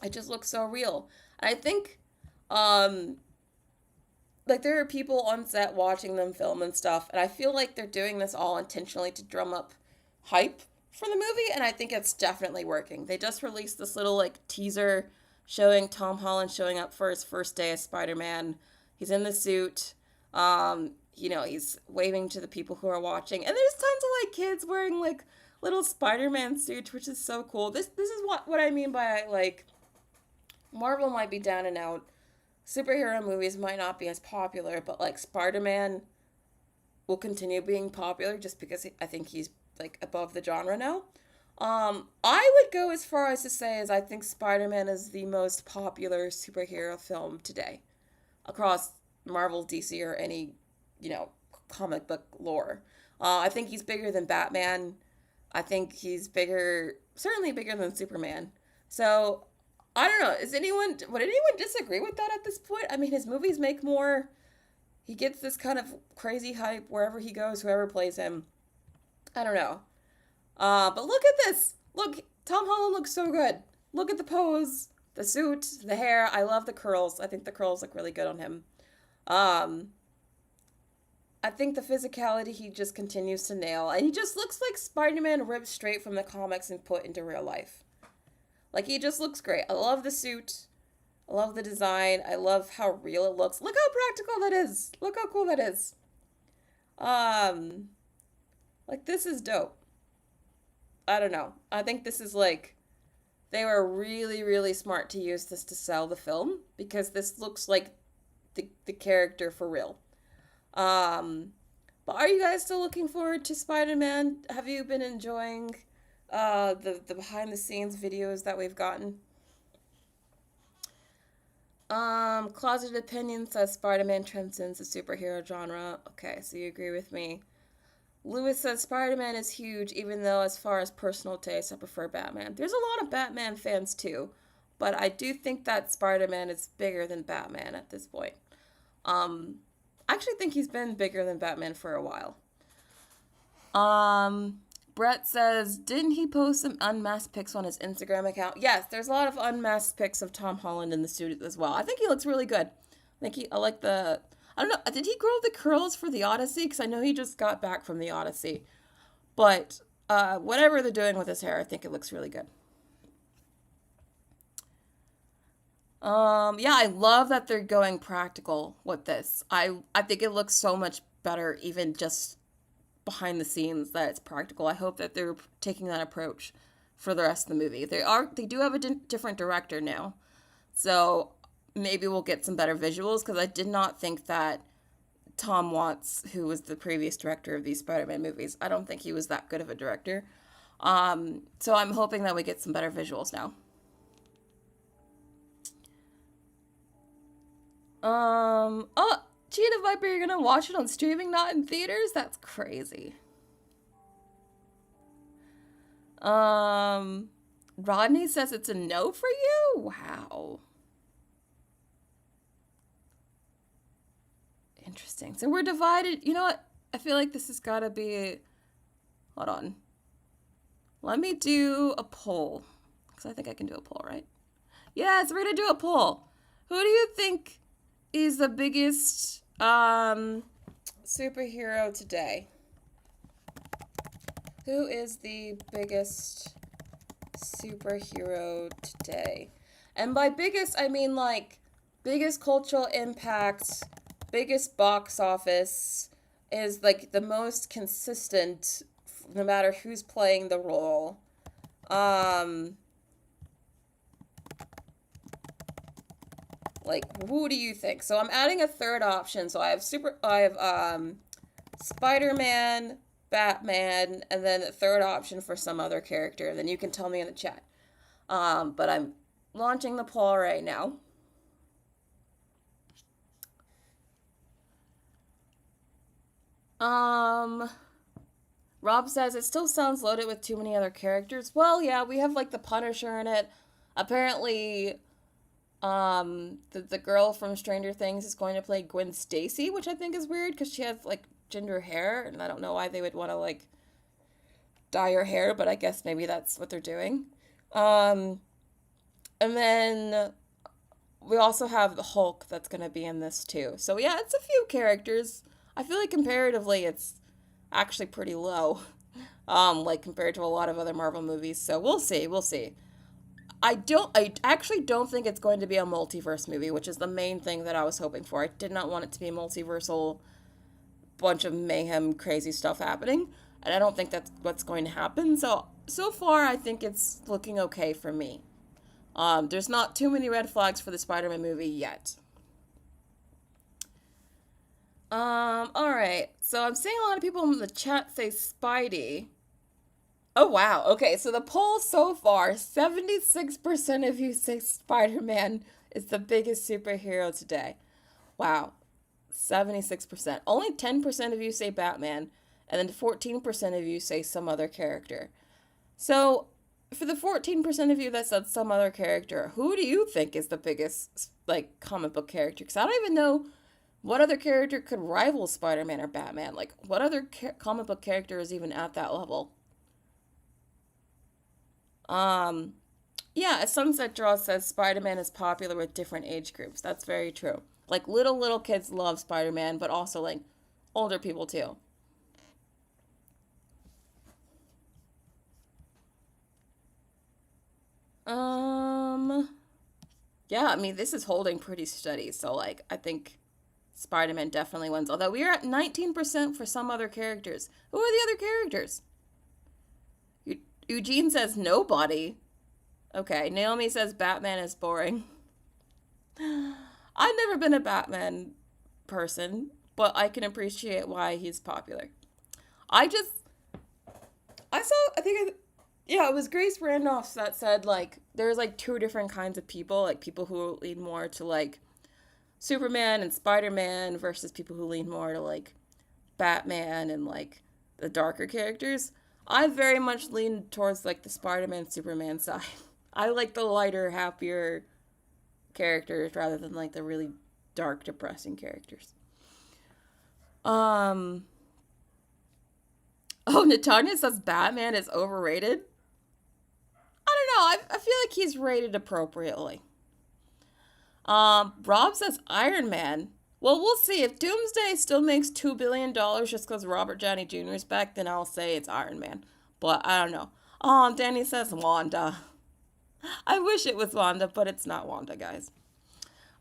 Speaker 1: It just looks so real. And I think like there are people on set watching them film and stuff, and I feel like they're doing this all intentionally to drum up hype for the movie, and I think it's definitely working. They just released this little like teaser showing Tom Holland showing up for his first day as Spider-Man. He's in the suit. He's waving to the people who are watching, and there's tons of like kids wearing like little Spider-Man suits, which is so cool. This is what I mean by like Marvel might be down and out. Superhero movies might not be as popular, but like Spider-Man will continue being popular just because I think he's like above the genre now. I would go as far as to say as I think Spider-Man is the most popular superhero film today across Marvel, DC, or any, comic book lore. I think he's bigger than Batman. I think he's certainly bigger than Superman. So I don't know. Would anyone disagree with that at this point? I mean, his movies make more. He gets this kind of crazy hype wherever he goes, whoever plays him. I don't know. But look at this. Look, Tom Holland looks so good. Look at the pose, the suit, the hair. I love the curls. I think the curls look really good on him. I think the physicality he just continues to nail. And he just looks like Spider-Man ripped straight from the comics and put into real life. Like, he just looks great. I love the suit. I love the design. I love how real it looks. Look how practical that is. Look how cool that is. Um, like this is dope. I don't know. I think this is like they were really, really smart to use this to sell the film because this looks like the character for real. Um, but are you guys still looking forward to Spider-Man? Have you been enjoying the behind the scenes videos that we've gotten? Closeted Opinion says Spider-Man transcends the superhero genre. Okay, so you agree with me. Lewis says Spider-Man is huge, even though as far as personal taste, I prefer Batman. There's a lot of Batman fans too, but I do think that Spider-Man is bigger than Batman at this point. Um, I actually think he's been bigger than Batman for a while. Um, Brett says, didn't he post some unmasked pics on his Instagram account? Yes, there's a lot of unmasked pics of Tom Holland in the suit as well. I think he looks really good. I like the, I don't know, did he grow the curls for the Odyssey? Because I know he just got back from the Odyssey. But whatever they're doing with his hair, I think it looks really good. Yeah, I love that they're going practical with this. I think it looks so much better even just behind the scenes that it's practical. I hope that they're taking that approach for the rest of the movie. They do have a different director now. So maybe we'll get some better visuals because I did not think that Tom Watts, who was the previous director of these Spider-Man movies, I don't think he was that good of a director. So I'm hoping that we get some better visuals now. Oh, Gina Viper, you're gonna watch it on streaming, not in theaters? That's crazy. Um, Rodney says it's a no for you? Wow. Interesting. So we're divided. You know what? I feel like this has gotta be. Hold on. Let me do a poll. Because I think I can do a poll, right? Yes, we're gonna do a poll. Who do you think is the biggest superhero today? Who is the biggest superhero today? And by biggest, I mean like biggest cultural impact, biggest box office, is like the most consistent no matter who's playing the role. Um, like who do you think? So I'm adding a third option. So I have Spider-Man, Batman, and then a third option for some other character. Then you can tell me in the chat. But I'm launching the poll right now. Rob says it still sounds loaded with too many other characters. Well, yeah, we have like the Punisher in it. Apparently, the girl from Stranger Things is going to play Gwen Stacy, which I think is weird because she has like ginger hair, and I don't know why they would want to like dye her hair, but I guess maybe that's what they're doing. Um, and then we also have the Hulk that's going to be in this too. So yeah, it's a few characters. I feel like comparatively it's actually pretty low. Like compared to a lot of other Marvel movies. So we'll see, we'll see. I actually don't think it's going to be a multiverse movie, which is the main thing that I was hoping for. I did not want it to be a multiversal bunch of mayhem, crazy stuff happening, and I don't think that's what's going to happen. So far, I think it's looking okay for me. There's not too many red flags for the Spider-Man movie yet. All right. So I'm seeing a lot of people in the chat say Spidey. Oh, wow. Okay, so the poll so far, 76% of you say Spider-Man is the biggest superhero today. Wow. 76%. Only 10% of you say Batman, and then 14% of you say some other character. So, for the 14% of you that said some other character, who do you think is the biggest, like, comic book character? Because I don't even know what other character could rival Spider-Man or Batman. Like, what other comic book character is even at that level? Um, yeah, a Sunset Draw says Spider-Man is popular with different age groups. That's very true. Like, little kids love Spider-Man, but also, like, older people, too. Um, Yeah, I mean, this is holding pretty steady. So, like, I think Spider-Man definitely wins. Although we are at 19% for some other characters. Who are the other characters? Eugene says nobody. Okay, Naomi says Batman is boring. I've never been a Batman person, but I can appreciate why he's popular. I just, I saw, I think, yeah, it was Grace Randolph that said, like, there's, like, two different kinds of people, like, people who lean more to, like, Superman and Spider-Man versus people who lean more to, like, Batman and, like, the darker characters. I very much lean towards, like, the Spider-Man, Superman side. I like the lighter, happier characters rather than, like, the really dark, depressing characters. Oh, Natanya says Batman is overrated. I don't know. I feel like he's rated appropriately. Rob says Iron Man. Well, we'll see. If Doomsday still makes $2 billion just because Robert Downey Jr. is back, then I'll say it's Iron Man. But I don't know. Danny says Wanda. I wish it was Wanda, but it's not Wanda, guys.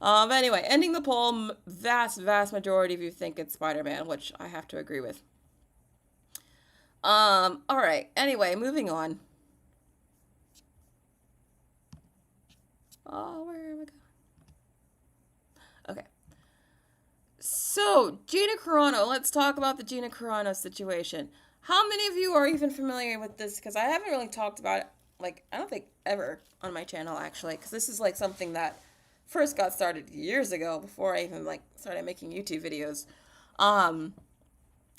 Speaker 1: Anyway, ending the poll, vast majority of you think it's Spider-Man, which I have to agree with. Alright. Anyway, moving on. Oh, where am I going? Okay. So, Gina Carano. Let's talk about the Gina Carano situation. How many of you are even familiar with this? Because I haven't really talked about it, like, I don't think ever on my channel, actually. Because this is, like, something that first got started years ago before I even, like, started making YouTube videos.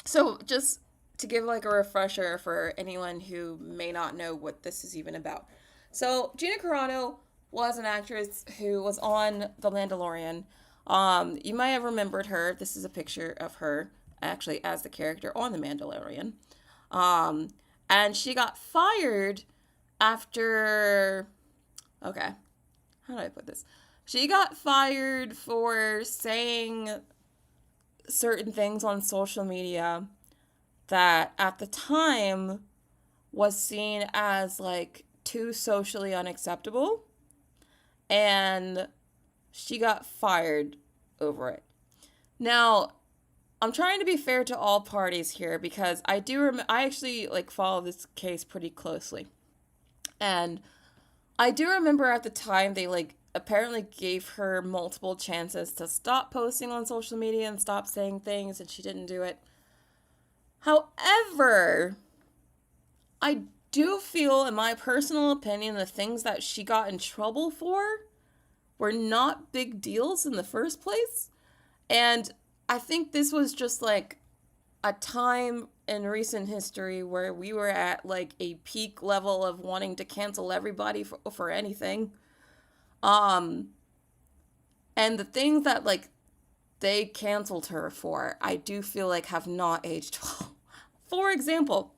Speaker 1: So, just to give, like, a refresher for anyone who may not know what this is even about. So, Gina Carano was an actress who was on The Mandalorian. You might have remembered her. This is a picture of her, actually, as the character on The Mandalorian. And she got fired after... Okay. How do I put this? She got fired for saying certain things on social media that at the time was seen as, like, too socially unacceptable. And she got fired over it. Now, I'm trying to be fair to all parties here because I actually, like, follow this case pretty closely. And I do remember at the time they, like, apparently gave her multiple chances to stop posting on social media and stop saying things, and she didn't do it. However, I do feel, in my personal opinion, the things that she got in trouble for were not big deals in the first place. And I think this was just, like, a time in recent history where we were at, like, a peak level of wanting to cancel everybody for anything. And the things that, like, they canceled her for, I do feel like have not aged well. For example,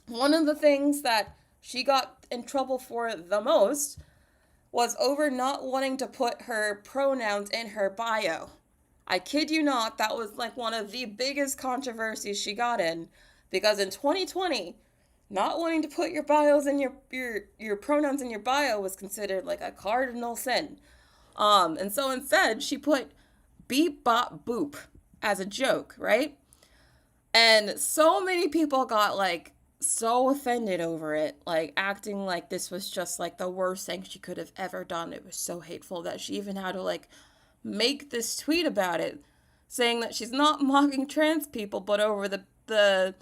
Speaker 1: one of the things that she got in trouble for the most was over not wanting to put her pronouns in her bio. I kid you not, that was, like, one of the biggest controversies she got in, because in 2020, not wanting to put your bios in your pronouns in your bio was considered, like, a cardinal sin. And so instead, she put beep bop boop as a joke, right? And so many people got, like, so offended over it, like, acting like this was just, like, the worst thing she could have ever done. It was so hateful that she even had to, like, make this tweet about it, saying that she's not mocking trans people, but over the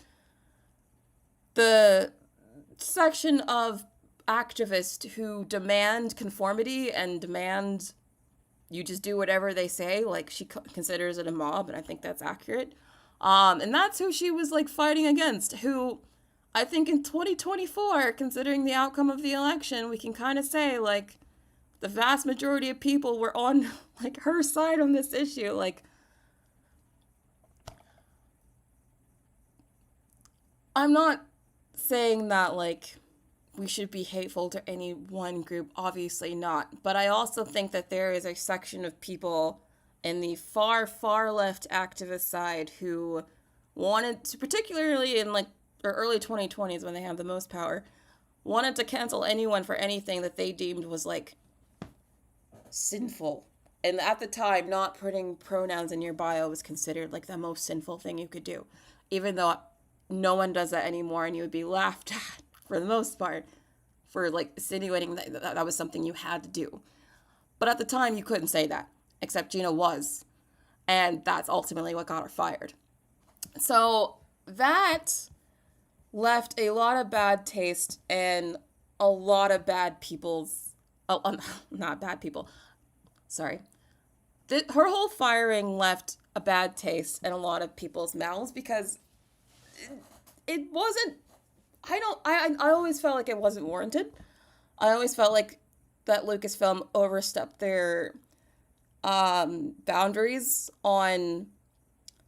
Speaker 1: section of activists who demand conformity and demand you just do whatever they say. Like, she considers it a mob, and I think that's accurate. And that's who she was, like, fighting against, who I think in 2024, considering the outcome of the election, we can kind of say, like, the vast majority of people were on, like, her side on this issue. Like, I'm not saying that, like, we should be hateful to any one group, obviously not. But I also think that there is a section of people in the far left activist side who wanted to, particularly in, like, or early 2020s when they had the most power, wanted to cancel anyone for anything that they deemed was, like, sinful. And at the time, not putting pronouns in your bio was considered like the most sinful thing you could do. Even though no one does that anymore, and you would be laughed at for the most part for like insinuating that was something you had to do. But at the time, you couldn't say that, except Gina was. And that's ultimately what got her fired. So that left a lot of bad taste and a lot of bad people's, oh, not bad people, sorry. Her whole firing left a bad taste in a lot of people's mouths because it wasn't, I always felt like it wasn't warranted. I always felt like that Lucasfilm overstepped their boundaries on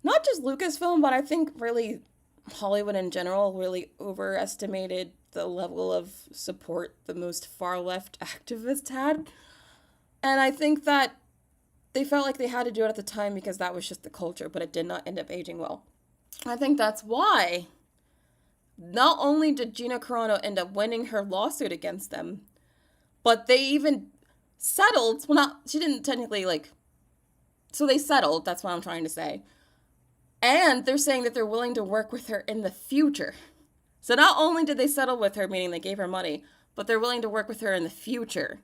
Speaker 1: not just Lucasfilm, but I think really Hollywood in general really overestimated the level of support the most far left activists had. And I think that they felt like they had to do it at the time because that was just the culture, but it did not end up aging well. I think that's why not only did Gina Carano end up winning her lawsuit against them, but they even settled. Well, not, she didn't technically so they settled, that's what I'm trying to say. And they're saying that they're willing to work with her in the future. So not only did they settle with her, meaning they gave her money, but they're willing to work with her in the future.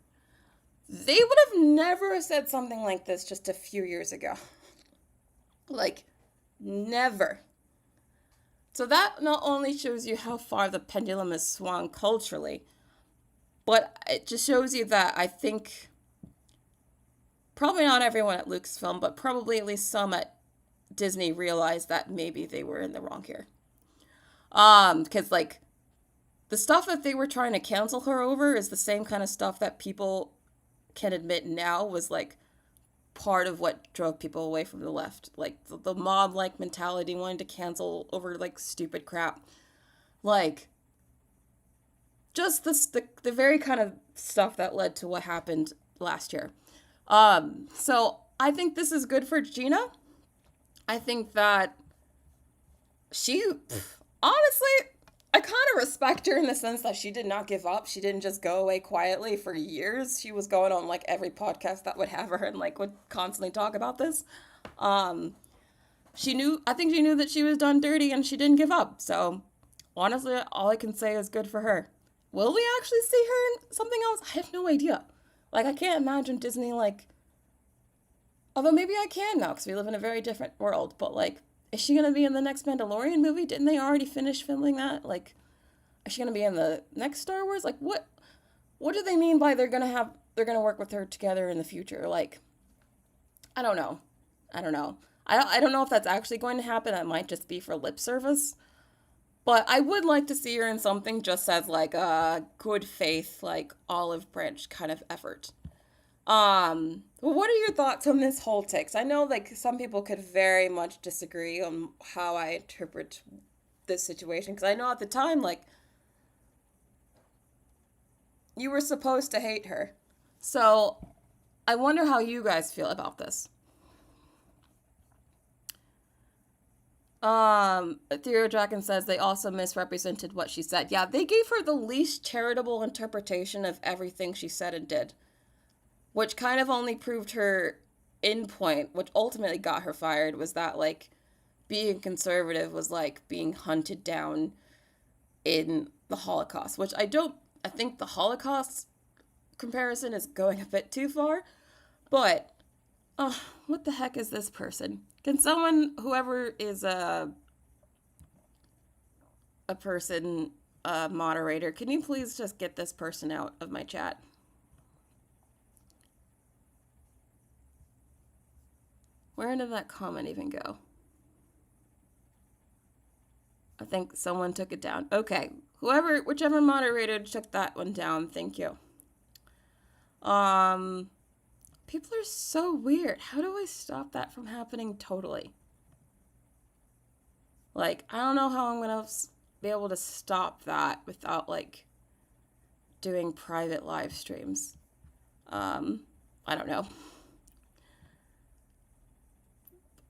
Speaker 1: They would have never said something like this just a few years ago. Never. So that not only shows you how far the pendulum has swung culturally, but it just shows you that I think probably not everyone at Lucasfilm, but probably at least some at Disney realized that maybe they were in the wrong here. Because the stuff that they were trying to cancel her over is the same kind of stuff that people can admit now was part of what drove people away from the left. The mob mentality, wanting to cancel over stupid crap. Just the very kind of stuff that led to what happened last year. So I think this is good for Gina. I think that she, honestly, I kind of respect her in the sense that she did not give up. She didn't just go away quietly for years. She was going on every podcast that would have her and would constantly talk about this. I think she knew that she was done dirty and she didn't give up. So honestly, all I can say is good for her. Will we actually see her in something else? I have no idea. I can't imagine Disney although maybe I can now because we live in a very different world. But is she going to be in the next Mandalorian movie? Didn't they already finish filming that? Is she going to be in the next Star Wars? What do they mean by they're going to work with her together in the future? I don't know. I don't know if that's actually going to happen. That might just be for lip service. But I would like to see her in something just as a good faith, olive branch kind of effort. What are your thoughts on this whole take? 'Cause I know some people could very much disagree on how I interpret this situation. Because I know at the time, you were supposed to hate her. So I wonder how you guys feel about this. Theo Draken says they also misrepresented what she said. Yeah, they gave her the least charitable interpretation of everything she said and did, which kind of only proved her endpoint, which ultimately got her fired, was that being conservative was being hunted down in the Holocaust, which I think the Holocaust comparison is going a bit too far, but what the heck is this person? Can someone, whoever is a person, moderator, can you please just get this person out of my chat? Where did that comment even go? I think someone took it down. Okay, whichever moderator took that one down, thank you. People are so weird. How do I stop that from happening totally? I don't know how I'm gonna be able to stop that without doing private live streams. I don't know.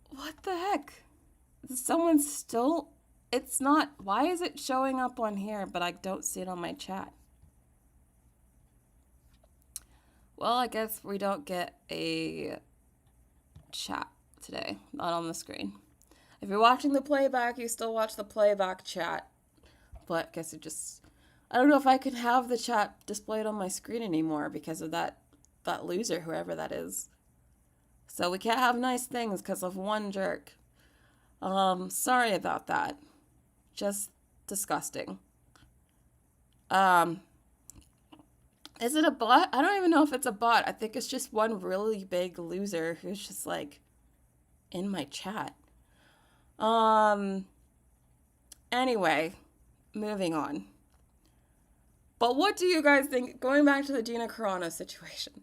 Speaker 1: What the heck? Someone still... It's not... Why is it showing up on here, but I don't see it on my chat? Well, I guess we don't get a chat today, not on the screen. If you're watching the playback, you still watch the playback chat. But I guess I don't know if I could have the chat displayed on my screen anymore because of that loser, whoever that is. So we can't have nice things because of one jerk. Sorry about that. Just disgusting. Is it a bot? I don't even know if it's a bot. I think it's just one really big loser who's just like in my chat. Anyway, moving on. But what do you guys think? Going back to the Gina Carano situation,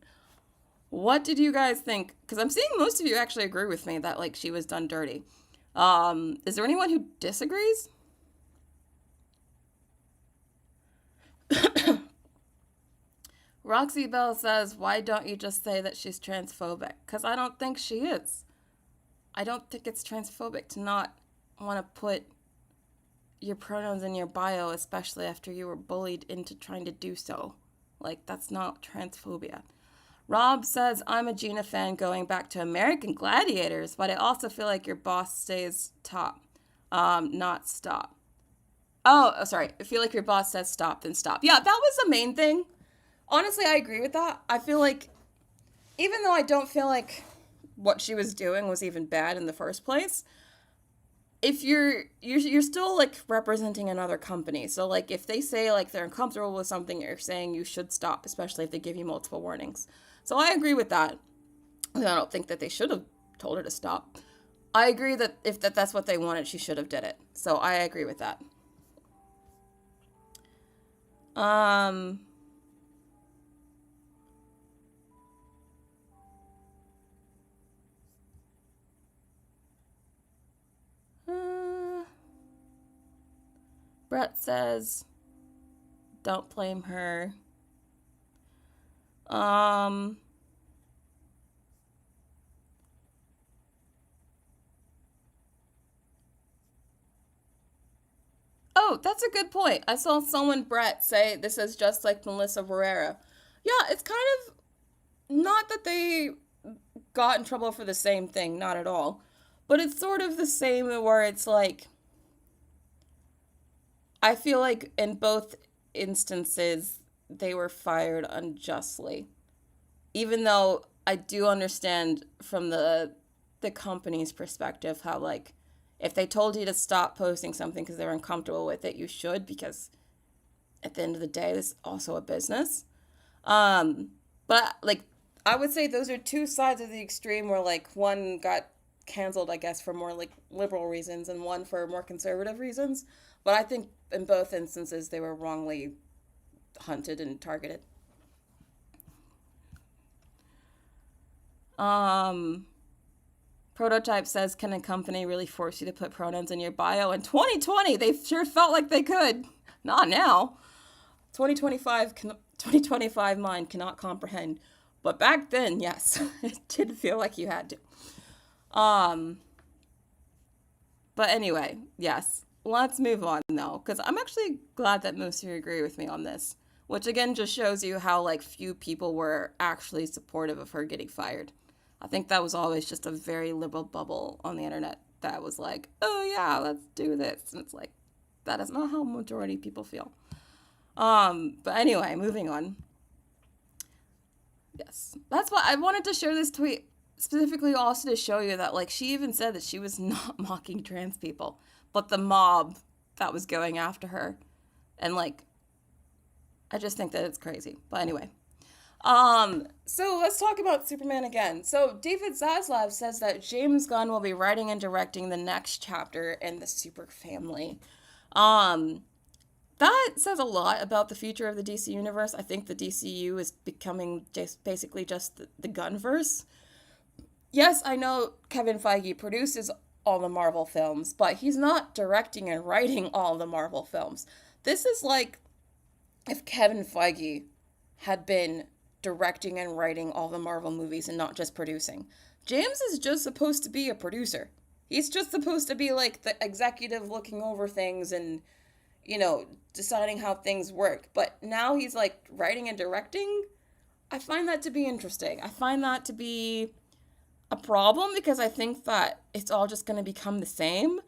Speaker 1: what did you guys think? Because I'm seeing most of you actually agree with me that like she was done dirty. Is there anyone who disagrees? Roxy Bell says, why don't you just say that she's transphobic? Because I don't think she is. I don't think it's transphobic to not want to put your pronouns in your bio, especially after you were bullied into trying to do so. Like, that's not transphobia. Rob says, I'm a Gina fan going back to American Gladiators, but I also feel like your boss stays top, not stop. Oh, sorry. I feel like your boss says stop, then stop. Yeah, that was the main thing. Honestly, I agree with that. I feel like, even though I don't feel like what she was doing was even bad in the first place, if you're still like representing another company. So like if they say like they're uncomfortable with something, you're saying you should stop, especially if they give you multiple warnings. So I agree with that. I don't think that they should have told her to stop. I agree that if that's what they wanted, she should have did it. So I agree with that. Brett says, don't blame her. Oh, that's a good point. I saw someone, Brett, say this is just like Melissa Barrera. Yeah, it's kind of not that they got in trouble for the same thing, not at all. But it's sort of the same where it's like, I feel like in both instances, they were fired unjustly. Even though I do understand from the company's perspective how, like, if they told you to stop posting something because they were uncomfortable with it, you should, because at the end of the day, this is also a business. But, like, I would say those are two sides of the extreme where, like, one got canceled, I guess, for more, like, liberal reasons and one for more conservative reasons. But I think in both instances, they were wrongly hunted and targeted. Prototype says, can a company really force you to put pronouns in your bio? In 2020, they sure felt like they could. Not now. 2025 mind cannot comprehend. But back then, yes, it did feel like you had to. But anyway, yes. Let's move on, though, because I'm actually glad that most of you agree with me on this, which again just shows you how, like, few people were actually supportive of her getting fired. I think that was always just a very liberal bubble on the internet that was like, oh yeah, let's do this. And it's like, that is not how majority of people feel. But anyway, moving on. Yes. That's why I wanted to share this tweet specifically also to show you that, like, she even said that she was not mocking trans people, but the mob that was going after her. And, like, I just think that it's crazy. But anyway. So let's talk about Superman again. So David Zaslav says that James Gunn will be writing and directing the next chapter in the Super family. That says a lot about the future of the DC universe. I think the DCU is becoming basically just the Gunverse. Yes, I know Kevin Feige produces all the Marvel films, but he's not directing and writing all the Marvel films. This is like if Kevin Feige had been directing and writing all the Marvel movies and not just producing. James is just supposed to be a producer. He's just supposed to be like the executive looking over things and, you know, deciding how things work. But now he's like writing and directing. I find that to be interesting. I find that to be a problem because I think that it's all just going to become the same.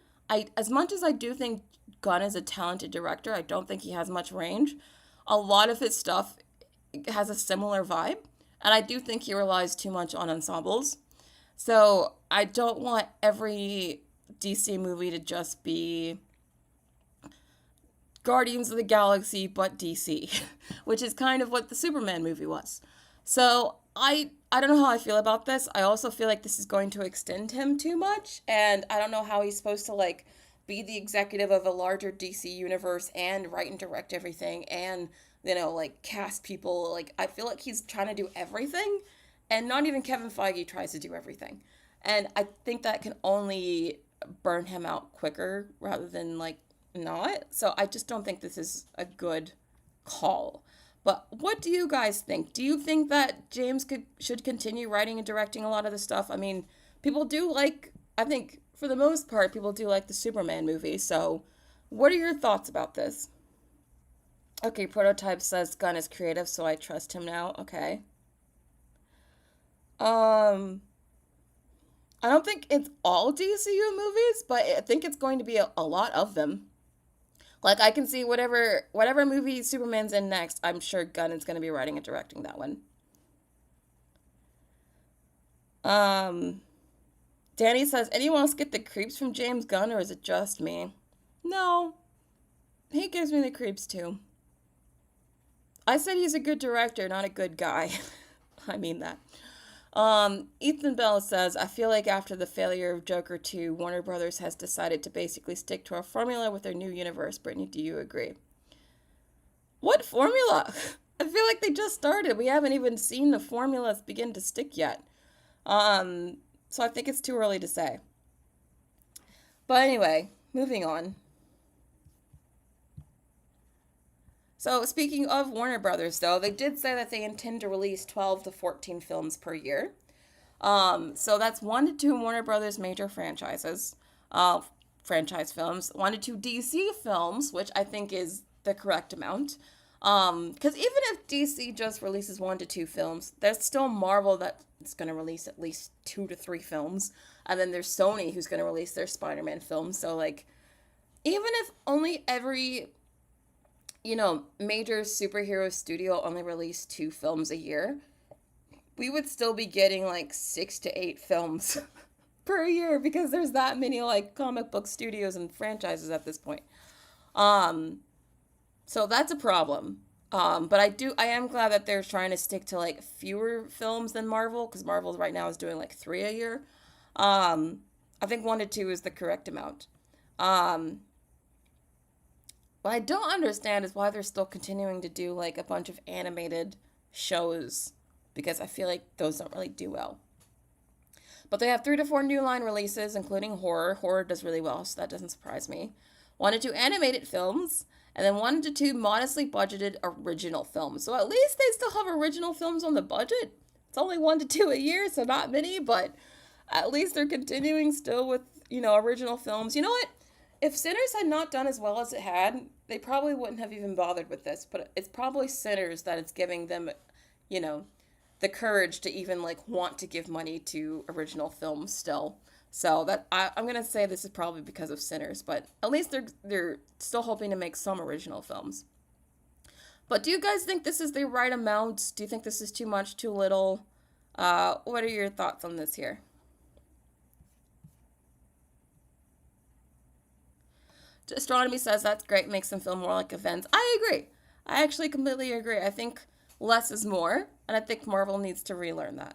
Speaker 1: As much as I do think Gunn is a talented director, I don't think he has much range. A lot of his stuff has a similar vibe, and I do think he relies too much on ensembles. So I don't want every DC movie to just be Guardians of the Galaxy but DC, which is kind of what the Superman movie was. So I don't know how I feel about this. I also feel like this is going to extend him too much, and I don't know how he's supposed to like be the executive of a larger DC universe and write and direct everything and like cast people. Like I feel like he's trying to do everything, and not even Kevin Feige tries to do everything. And I think that can only burn him out quicker rather than like not. So I just don't think this is a good call. But what do you guys think? Do you think that James should continue writing and directing a lot of the stuff? I mean, people do like, I think for the most part, people do like the Superman movie. So what are your thoughts about this? Okay, Prototype says Gunn is creative, so I trust him now. Okay. Um, I don't think it's all DCU movies, but I think it's going to be a lot of them. Like I can see whatever movie Superman's in next, I'm sure Gunn is going to be writing and directing that one. Um, Danny says, anyone else get the creeps from James Gunn, or is it just me? No, he gives me the creeps too. I said he's a good director, not a good guy. I mean that. Ethan Bell says, I feel like after the failure of Joker 2, Warner Brothers has decided to basically stick to a formula with their new universe. Brittany, do you agree? What formula? I feel like they just started. We haven't even seen the formulas begin to stick yet. So I think it's too early to say. But anyway, moving on. So speaking of Warner Brothers, though, they did say that they intend to release 12 to 14 films per year. So that's 1 to 2 Warner Brothers major franchises, franchise films, 1 to 2 DC films, which I think is the correct amount. Because even if DC just releases 1 to 2 films, there's still Marvel that's going to release at least 2 to 3 films, and then there's Sony who's going to release their Spider-Man film. So like, even if only every major superhero studio only released 2 films a year, we would still be getting like 6 to 8 films per year because there's that many like comic book studios and franchises at this point. So that's a problem. But I am glad that they're trying to stick to like fewer films than Marvel, because Marvel right now is doing like 3 a year. I think 1 to 2 is the correct amount. What I don't understand is why they're still continuing to do like a bunch of animated shows, because I feel like those don't really do well. But they have 3 to 4 new line releases, including horror. Horror does really well, so that doesn't surprise me. 1 to 2 animated films, and then 1 to 2 modestly budgeted original films. So at least they still have original films on the budget. It's only 1 to 2 a year, so not many, but at least they're continuing still with, original films. You know what? If Sinners had not done as well as it had, they probably wouldn't have even bothered with this. But it's probably Sinners that it's giving them, the courage to even like want to give money to original films still. So that I'm gonna say this is probably because of Sinners, but at least they're still hoping to make some original films. But do you guys think this is the right amount? Do you think this is too much, too little? What are your thoughts on this here? Astronomy says that's great, makes them feel more like events. I agree. I actually completely agree. I think less is more, and I think Marvel needs to relearn that.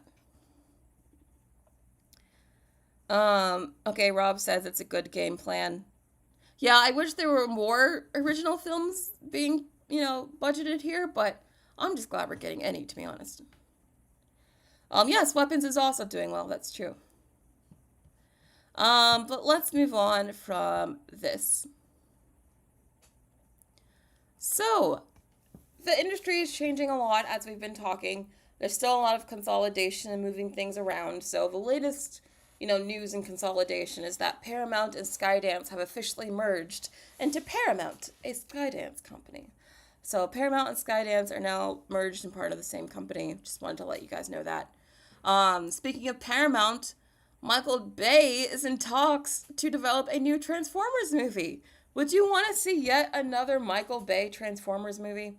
Speaker 1: Okay, Rob says it's a good game plan. Yeah, I wish there were more original films being, budgeted here, but I'm just glad we're getting any, to be honest. Yes, Weapons is also doing well, that's true. But let's move on from this. So, the industry is changing a lot as we've been talking. There's still a lot of consolidation and moving things around. So the latest, news and consolidation is that Paramount and Skydance have officially merged into Paramount, a Skydance company. So Paramount and Skydance are now merged and part of the same company. Just wanted to let you guys know that. Speaking of Paramount, Michael Bay is in talks to develop a new Transformers movie. Would you want to see yet another Michael Bay Transformers movie?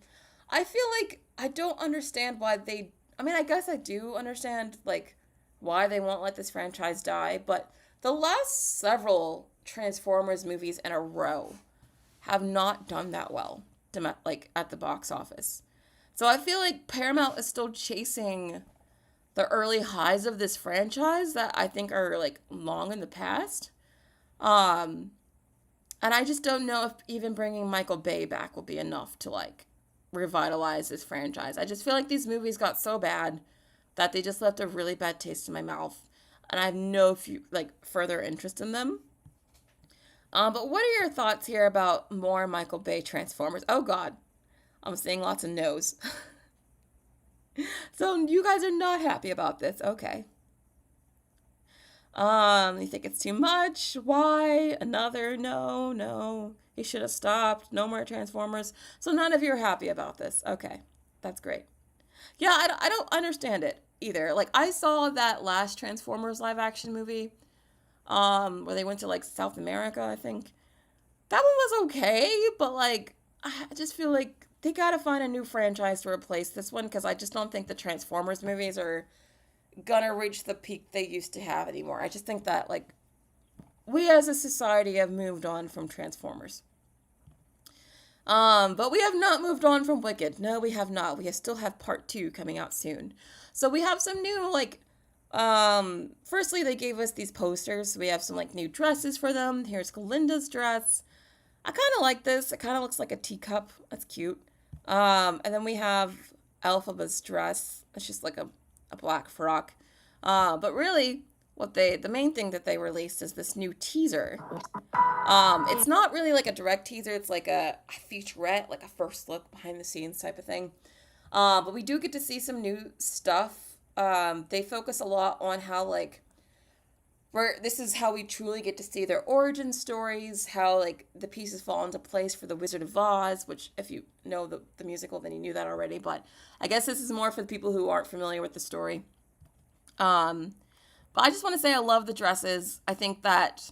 Speaker 1: I feel like I don't understand why they. I mean, I guess I do understand, like, why they won't let this franchise die, but the last several Transformers movies in a row have not done that well, like, at the box office. So I feel like Paramount is still chasing the early highs of this franchise that I think are, like, long in the past. Um, and I just don't know if even bringing Michael Bay back will be enough to, like, revitalize this franchise. I just feel like these movies got so bad that they just left a really bad taste in my mouth, and I have no further interest in them. But what are your thoughts here about more Michael Bay Transformers? Oh God, I'm seeing lots of no's. So you guys are not happy about this, okay? You think it's too much? Why? Another no, no. He should have stopped. No more Transformers. So none of you are happy about this. Okay, that's great. Yeah, I don't understand it either. Like, I saw that last Transformers live action movie, where they went to, like, South America, I think. That one was okay, but, like, I just feel like they gotta find a new franchise to replace this one, because I just don't think the Transformers movies are gonna reach the peak they used to have anymore. I just think that, like, we as a society have moved on from Transformers. But we have not moved on from Wicked. No, we have not. We still have part 2 coming out soon. So we have some new, like, firstly, they gave us these posters. So we have some, like, new dresses for them. Here's Galinda's dress. I kind of like this. It kind of looks like a teacup. That's cute. And then we have Elphaba's dress. It's just like a black frock. But really, the main thing that they released is this new teaser. It's not really like a direct teaser. It's like a featurette, like a first look behind the scenes type of thing. But we do get to see some new stuff. They focus a lot on how, like, this is how we truly get to see their origin stories, how, like, the pieces fall into place for the Wizard of Oz, which, if you know the musical, then you knew that already. But I guess this is more for the people who aren't familiar with the story. But I just want to say I love the dresses. I think that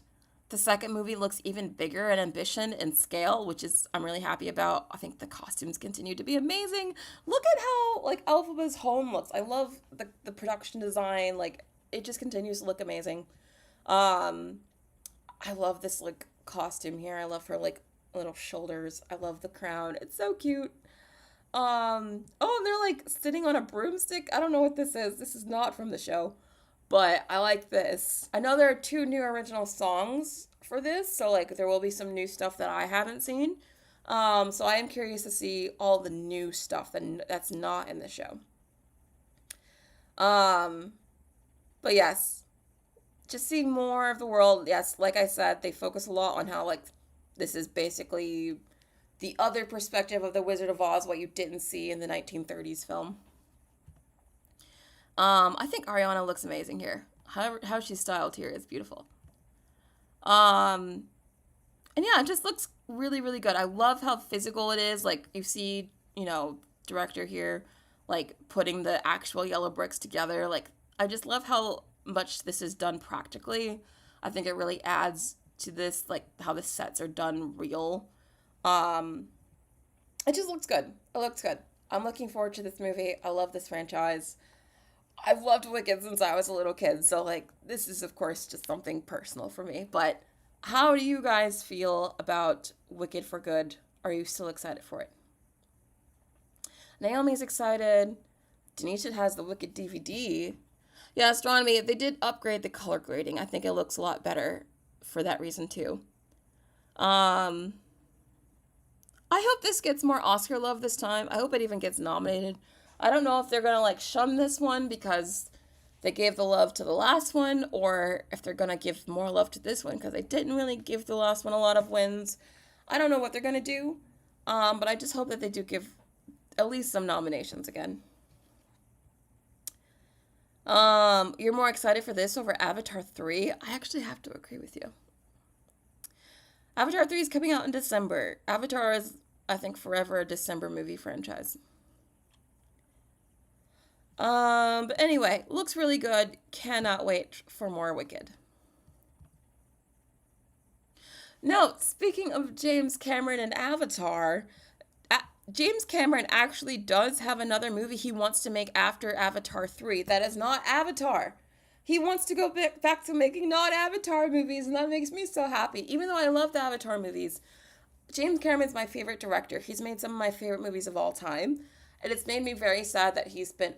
Speaker 1: the second movie looks even bigger in ambition and scale, which is I'm really happy about. I think the costumes continue to be amazing. Look at how, like, Elphaba's home looks. I love the production design. Like, it just continues to look amazing. I love this, like, costume here. I love her, like, little shoulders. I love the crown. It's so cute. Oh, and they're, like, sitting on a broomstick. I don't know what this is. This is not from the show. But I like this. I know there are 2 new original songs for this, so, like, there will be some new stuff that I haven't seen. So I am curious to see all the new stuff that's not in the show. But yes, just seeing more of the world. Yes, like I said, they focus a lot on how, like, this is basically the other perspective of the Wizard of Oz, what you didn't see in the 1930s film. I think Ariana looks amazing here. How she's styled here is beautiful. And yeah, it just looks really, really good. I love how physical it is. Like, you see, director here, like, putting the actual yellow bricks together. Like, I just love how much this is done practically. I think it really adds to this, like, how the sets are done real. It just looks good. It looks good. I'm looking forward to this movie. I love this franchise. I've loved Wicked since I was a little kid, so, like, this is, of course, just something personal for me. But how do you guys feel about Wicked for Good? Are you still excited for it? Naomi's excited. Denisha has the Wicked DVD. Yeah, Astronomy, they did upgrade the color grading. I think it looks a lot better for that reason, too. I hope this gets more Oscar love this time. I hope it even gets nominated. I don't know if they're going to, like, shun this one because they gave the love to the last one, or if they're going to give more love to this one because they didn't really give the last one a lot of wins. I don't know what they're going to do, but I just hope that they do give at least some nominations again. You're more excited for this over Avatar 3? I actually have to agree with you. Avatar 3 is coming out in December. Avatar is, I think, forever a December movie franchise. But anyway, looks really good. Cannot wait for more Wicked. No, speaking of James Cameron and Avatar, James Cameron actually does have another movie he wants to make after Avatar 3 that is not Avatar. He wants to go back to making not Avatar movies, and that makes me so happy. Even though I love the Avatar movies, James Cameron's my favorite director. He's made some of my favorite movies of all time, and it's made me very sad that he's spent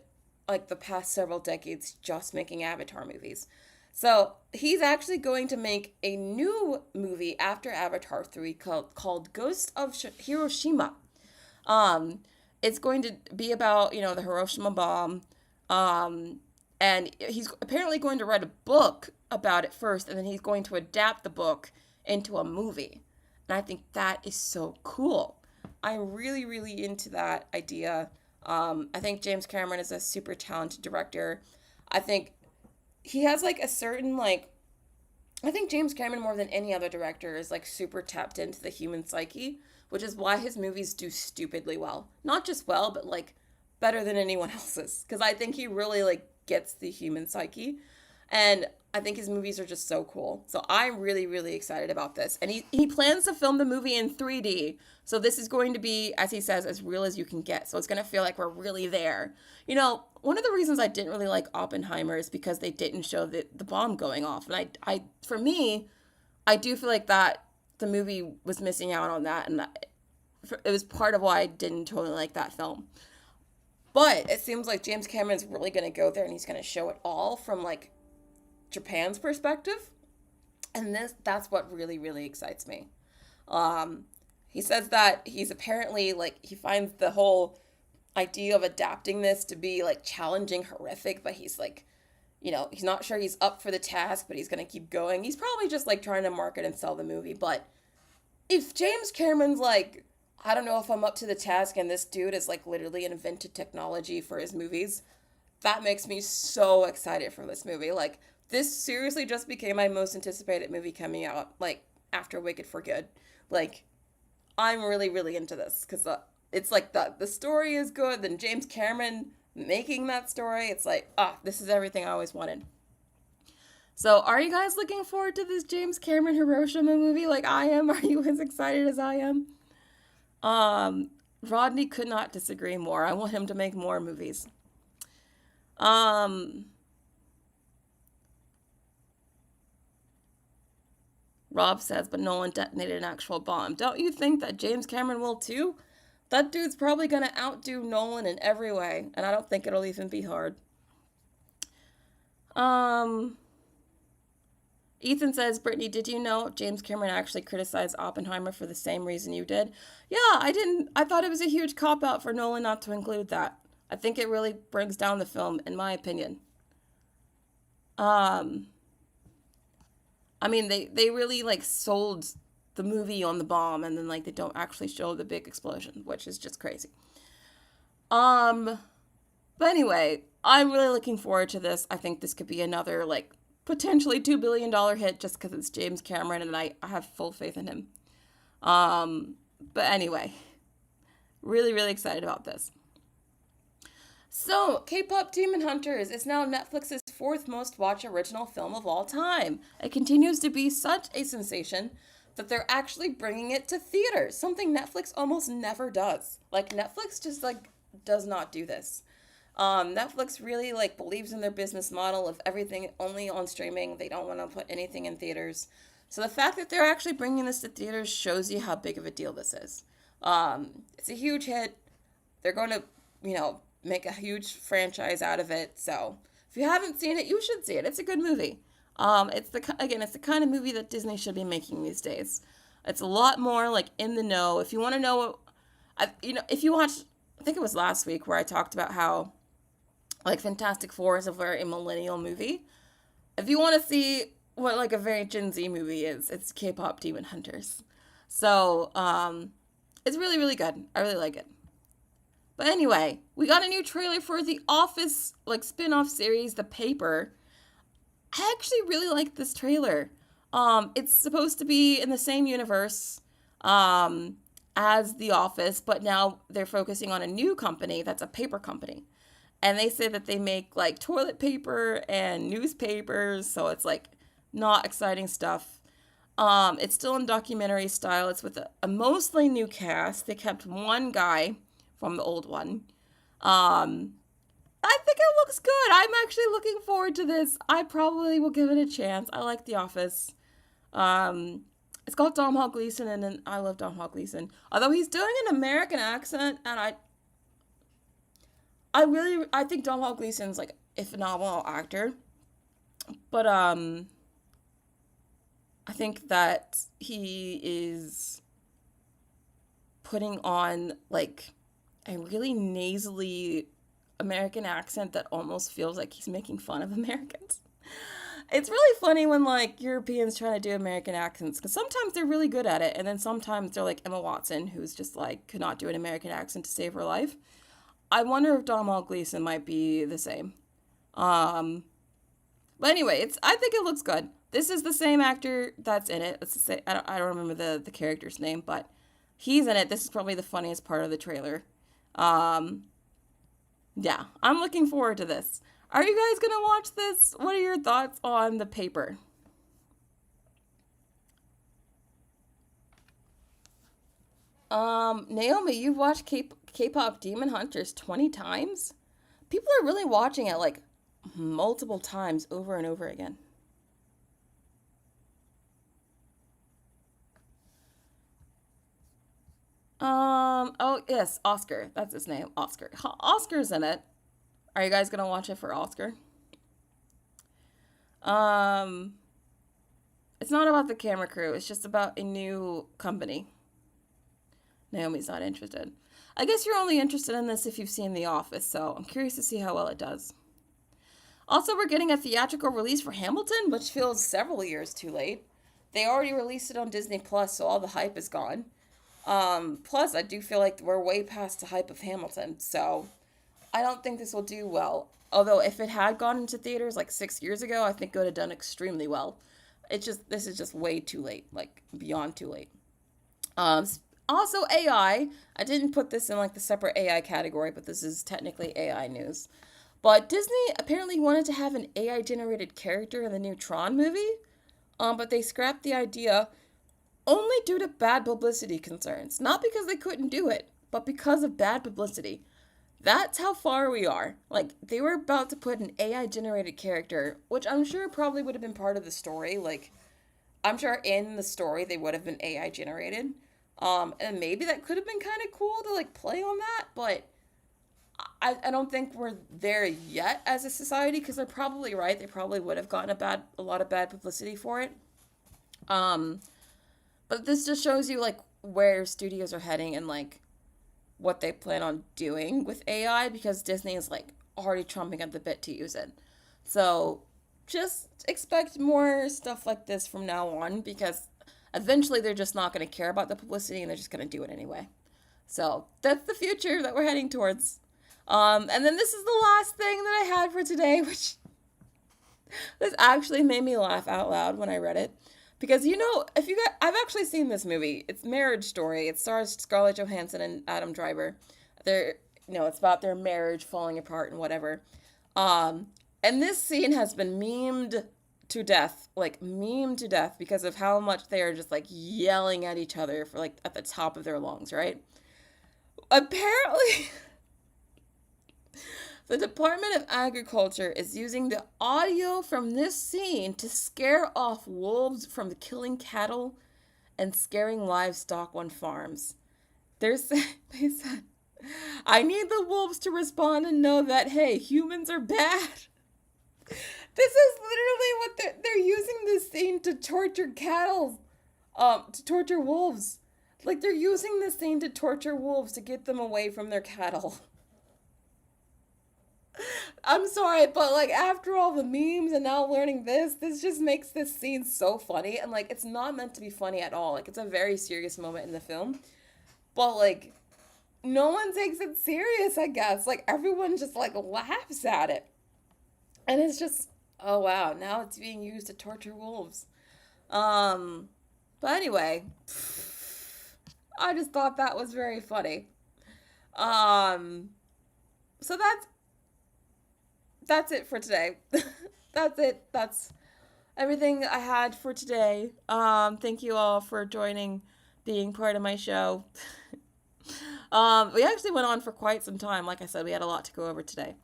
Speaker 1: like the past several decades just making Avatar movies. So he's actually going to make a new movie after Avatar 3 called Ghost of Hiroshima. Um, it's going to be about, the Hiroshima bomb. And he's apparently going to write a book about it first, and then he's going to adapt the book into a movie. And I think that is so cool. I'm really, really into that idea. I think James Cameron is a super talented director. I think he has like a certain I think James Cameron more than any other director is like super tapped into the human psyche, which is why his movies do stupidly well. Not just well, but like better than anyone else's. Because I think he really like gets the human psyche. And I think his movies are just so cool. So I'm really, really excited about this. And he plans to film the movie in 3D. So this is going to be, as he says, as real as you can get. So it's going to feel like we're really there. One of the reasons I didn't really like Oppenheimer is because they didn't show the bomb going off. And for me, I do feel like that the movie was missing out on that. And it was part of why I didn't totally like that film. But it seems like James Cameron's really going to go there and he's going to show it all from like Japan's perspective. And that's what really, really excites me. He says that he's apparently he finds the whole idea of adapting this to be like challenging, horrific, but he's like, he's not sure he's up for the task, but he's going to keep going. He's probably just like trying to market and sell the movie. But if James Cameron's like, I don't know if I'm up to the task, and this dude is like literally invented technology for his movies, that makes me so excited for this movie. Like, this seriously just became my most anticipated movie coming out, like, after Wicked for Good. Like, I'm really, really into this, because it's like the story is good, then James Cameron making that story, it's like, this is everything I always wanted. So, are you guys looking forward to this James Cameron Hiroshima movie like I am? Are you as excited as I am? Rodney could not disagree more. I want him to make more movies. Rob says, but Nolan detonated an actual bomb. Don't you think that James Cameron will too? That dude's probably going to outdo Nolan in every way, and I don't think it'll even be hard. Ethan says, Brittney, did you know James Cameron actually criticized Oppenheimer for the same reason you did? Yeah, I didn't. I thought it was a huge cop-out for Nolan not to include that. I think it really brings down the film, in my opinion. I mean, they really, sold the movie on the bomb, and then, they don't actually show the big explosion, which is just crazy. But anyway, I'm really looking forward to this. I think this could be another, potentially $2 billion hit just because it's James Cameron, and I have full faith in him. But anyway, really, really excited about this. So, K-pop Demon Hunters is now Netflix's 4th most watched original film of all time. It continues to be such a sensation that they're actually bringing it to theaters, something Netflix almost never does. Netflix just, does not do this. Netflix really, believes in their business model of everything only on streaming. They don't want to put anything in theaters. So the fact that they're actually bringing this to theaters shows you how big of a deal this is. It's a huge hit. They're going to, make a huge franchise out of it. So if you haven't seen it, you should see it. It's a good movie. It's the kind of movie that Disney should be making these days. It's a lot more in the know. If you want to know, if you watch, I think it was last week where I talked about how Fantastic Four is a very millennial movie. If you want to see what a very Gen Z movie is, it's K-pop Demon Hunters. So it's really, really good. I really like it. But anyway, we got a new trailer for the Office spin-off series, The Paper. I actually really like this trailer. It's supposed to be in the same universe. as The Office, but now they're focusing on a new company that's a paper company. And they say that they make like toilet paper and newspapers, so it's like not exciting stuff. It's still in documentary style. It's with a mostly new cast. They kept one guy from the old one. Um, I think it looks good. I'm actually looking forward to this. I probably will give it a chance. I like The Office. Um, it's got Domhnall Gleeson in it, and I love Domhnall Gleeson. Although he's doing an American accent, and I think Domhnall Gleeson's like a phenomenal actor. But I think that he is putting on like a really nasally American accent that almost feels like he's making fun of Americans. It's really funny when like Europeans try to do American accents because sometimes they're really good at it, and then sometimes they're like Emma Watson, who's just like could not do an American accent to save her life. I wonder if Domhnall Gleeson might be the same. Um, but anyway, it's I think it looks good. This is the same actor that's in it. Let's just say I don't remember the character's name, but he's in it. This is probably the funniest part of the trailer. Um, yeah, I'm looking forward to this. Are you guys gonna watch this? What are your thoughts on the paper? Naomi, you've watched K-pop Demon Hunters 20 times? People are really watching it like multiple times over and over again. Oh yes, Oscar. That's his name, Oscar. Oscar's in it. Are you guys gonna watch it for Oscar? Um, it's not about the camera crew. It's just about a new company. Naomi's not interested. I guess you're only interested in this if you've seen The Office, so I'm curious to see how well it does. Also, we're getting a theatrical release for Hamilton, which feels several years too late. They already released it on Disney Plus, so all the hype is gone. Plus, I do feel like we're way past the hype of Hamilton, so I don't think this will do well. Although, if it had gone into theaters like 6 years ago, I think it would have done extremely well. This is just way too late, like beyond too late. Um, Also, AI. I didn't put this in like the separate AI category, but this is technically AI news. But Disney apparently wanted to have an AI generated character in the new Tron movie, but they scrapped the idea only due to bad publicity concerns. Not because they couldn't do it, but because of bad publicity. That's how far we are. Like, they were about to put an AI generated character, which I'm sure probably would have been part of the story. Like, I'm sure in the story they would have been AI generated. And maybe that could have been kind of cool to like play on that, but I don't think we're there yet as a society because they're probably right. They probably would have gotten a lot of bad publicity for it. Um, but this just shows you like where studios are heading and like what they plan on doing with AI because Disney is like already trumping at the bit to use it. So just expect more stuff like this from now on because eventually they're just not going to care about the publicity and they're just going to do it anyway. So that's the future that we're heading towards. And then this is the last thing that I had for today, which this actually made me laugh out loud when I read it. Because if you got, I've actually seen this movie. It's Marriage Story. It stars Scarlett Johansson and Adam Driver. They're, it's about their marriage falling apart and whatever. Um, and this scene has been memed to death, like meme to death because of how much they are just like yelling at each other for like at the top of their lungs, right? Apparently, the Department of Agriculture is using the audio from this scene to scare off wolves from killing cattle and scaring livestock on farms. They said, I need the wolves to respond and know that, hey, humans are bad. This is literally what they're using this scene to torture cattle, to torture wolves. Like they're using this scene to torture wolves to get them away from their cattle. I'm sorry, but like after all the memes and now learning this just makes this scene so funny and like it's not meant to be funny at all. Like it's a very serious moment in the film, but like no one takes it serious, I guess. Like everyone just like laughs at it. And it's just oh wow, now it's being used to torture wolves. Um but anyway, I just thought that was very funny. Um, so that's it for today. That's it. That's everything I had for today. Thank you all for joining, being part of my show. We actually went on for quite some time. Like I said, we had a lot to go over today.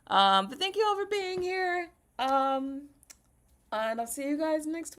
Speaker 1: But thank you all for being here. And I'll see you guys next